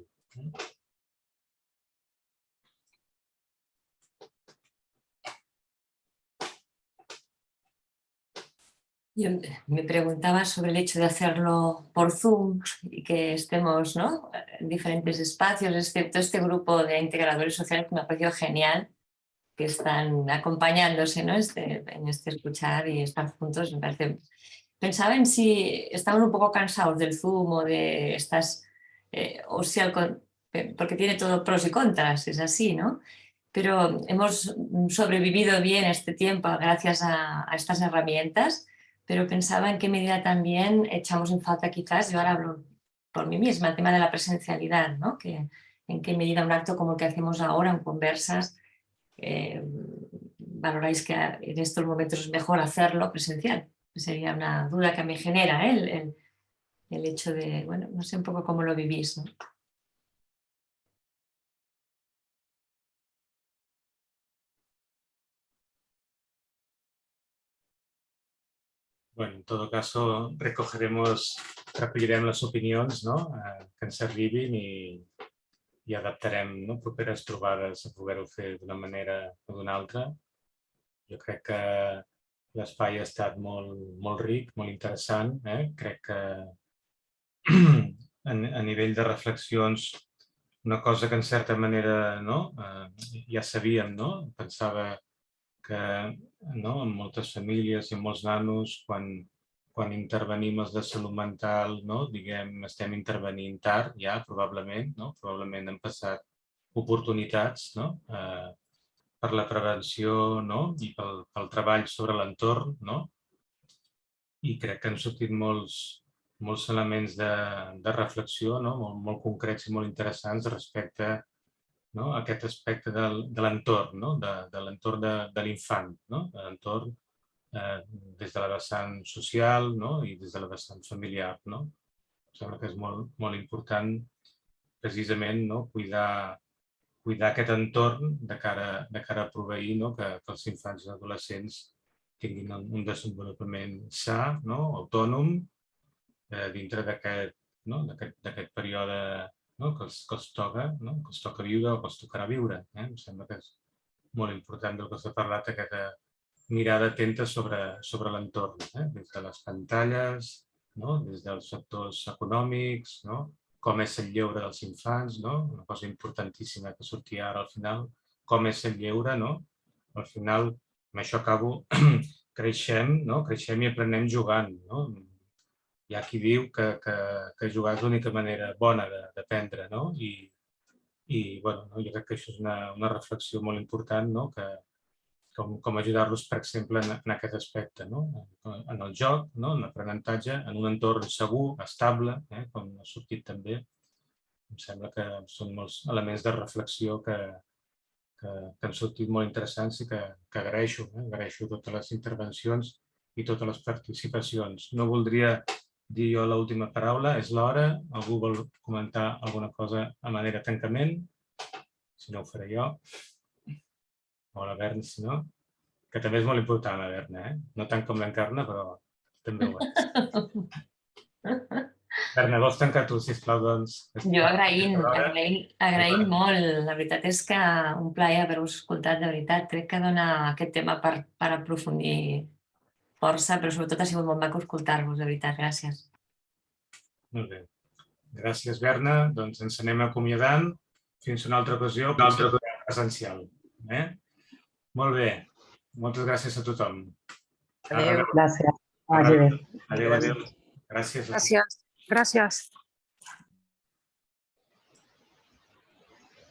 Yo me preguntaba sobre el hecho de hacerlo por Zoom y que estemos, ¿no?, en diferentes espacios, excepto este grupo de integradores sociales que me ha parecido genial, que están acompañándose, ¿no?, en este escuchar y estar juntos. Me parece... Pensaba en si estamos un poco cansados del Zoom o de estas... o sea, porque tiene todo pros y contras, es así, ¿no? Pero hemos sobrevivido bien este tiempo gracias a estas herramientas, pero pensaba en qué medida también echamos en falta quizás, yo ahora hablo por mí misma, el tema de la presencialidad, ¿no?, que en qué medida un acto como el que hacemos ahora en Conversas, valoráis que en estos momentos es mejor hacerlo presencial. Sería una duda que me genera el hecho de, bueno, no sé un poco cómo lo vivís, ¿no? Bueno, en todo caso, recollirem les opinions, no?, que ens arribin i adaptarem, no?, properes trobades a poder-ho fer d'una manera o d'una altra. Jo crec que l'espai ha estat molt ric, molt interessant. Crec que a nivell de reflexions, una cosa que en certa manera, no?, ja sabíem, no?, pensava que, no?, en moltes famílies i en molts nanos, quan intervenim els de salut mental, no?, diguem, estem intervenint tard ja, probablement, no?, probablement han passat oportunitats, no?, per la prevenció, no?, i pel treball sobre l'entorn, no?, i crec que han sortit molts elements de reflexió, no?, molt concrets i molt interessants respecte, no?, a aquest aspecte de l'entorn, no?, de l'entorn de l'infant, no?, de l'entorn des de la vessant social, no?, i des de la vessant familiar, no? Em sembla que és molt important precisament, no?, cuidar aquest entorn de cara a proveir, no?, que els infants i adolescents tinguin un desenvolupament sa, no?, autònom, dintre d'aquest període, no?, que els toca viure o que els tocarà viure. Em sembla que és molt important del que s'ha parlat, aquesta mirada atenta sobre l'entorn, des de les pantalles, no?, des dels factors econòmics, no?, com és el lleure dels infants, no?, una cosa importantíssima que sortia ara al final, com és el lleure, no? Al final, amb això acabo, creixem i aprenem jugant, no? hi ha qui diu que jugar és l'única manera bona d'aprendre, no? I bueno, jo crec que això és una reflexió molt important, no? Com ajudar-los, per exemple, en aquest aspecte, no? En el joc, en l'aprenentatge, en un entorn segur, estable, com ha sortit també. Em sembla que són molts elements de reflexió que han sortit molt interessants i que agraeixo. Agraeixo totes les intervencions i totes les participacions. No voldria dir jo l'última paraula, és l'hora. Algú vol comentar alguna cosa a manera de tancament? Si no, ho faré jo. O la Berna, si no. Que també és molt important, la Berna. No tant com l'Encarna, però també ho és. Berna, vols tancar tu, sisplau, doncs? Jo agraint molt. La veritat és que un plaer haver-vos escoltat, de veritat. Crec que dona aquest tema per aprofundir força, però sobretot ha sigut molt maco escoltar-vos, de veritat. Gràcies. Molt bé. Gràcies, Berna. Doncs ens anem acomiadant. Fins una altra ocasió, presencial. Molt bé. Moltes gràcies a tothom. Adéu. Gràcies. Vagi bé. Adéu. Gràcies. Gràcies.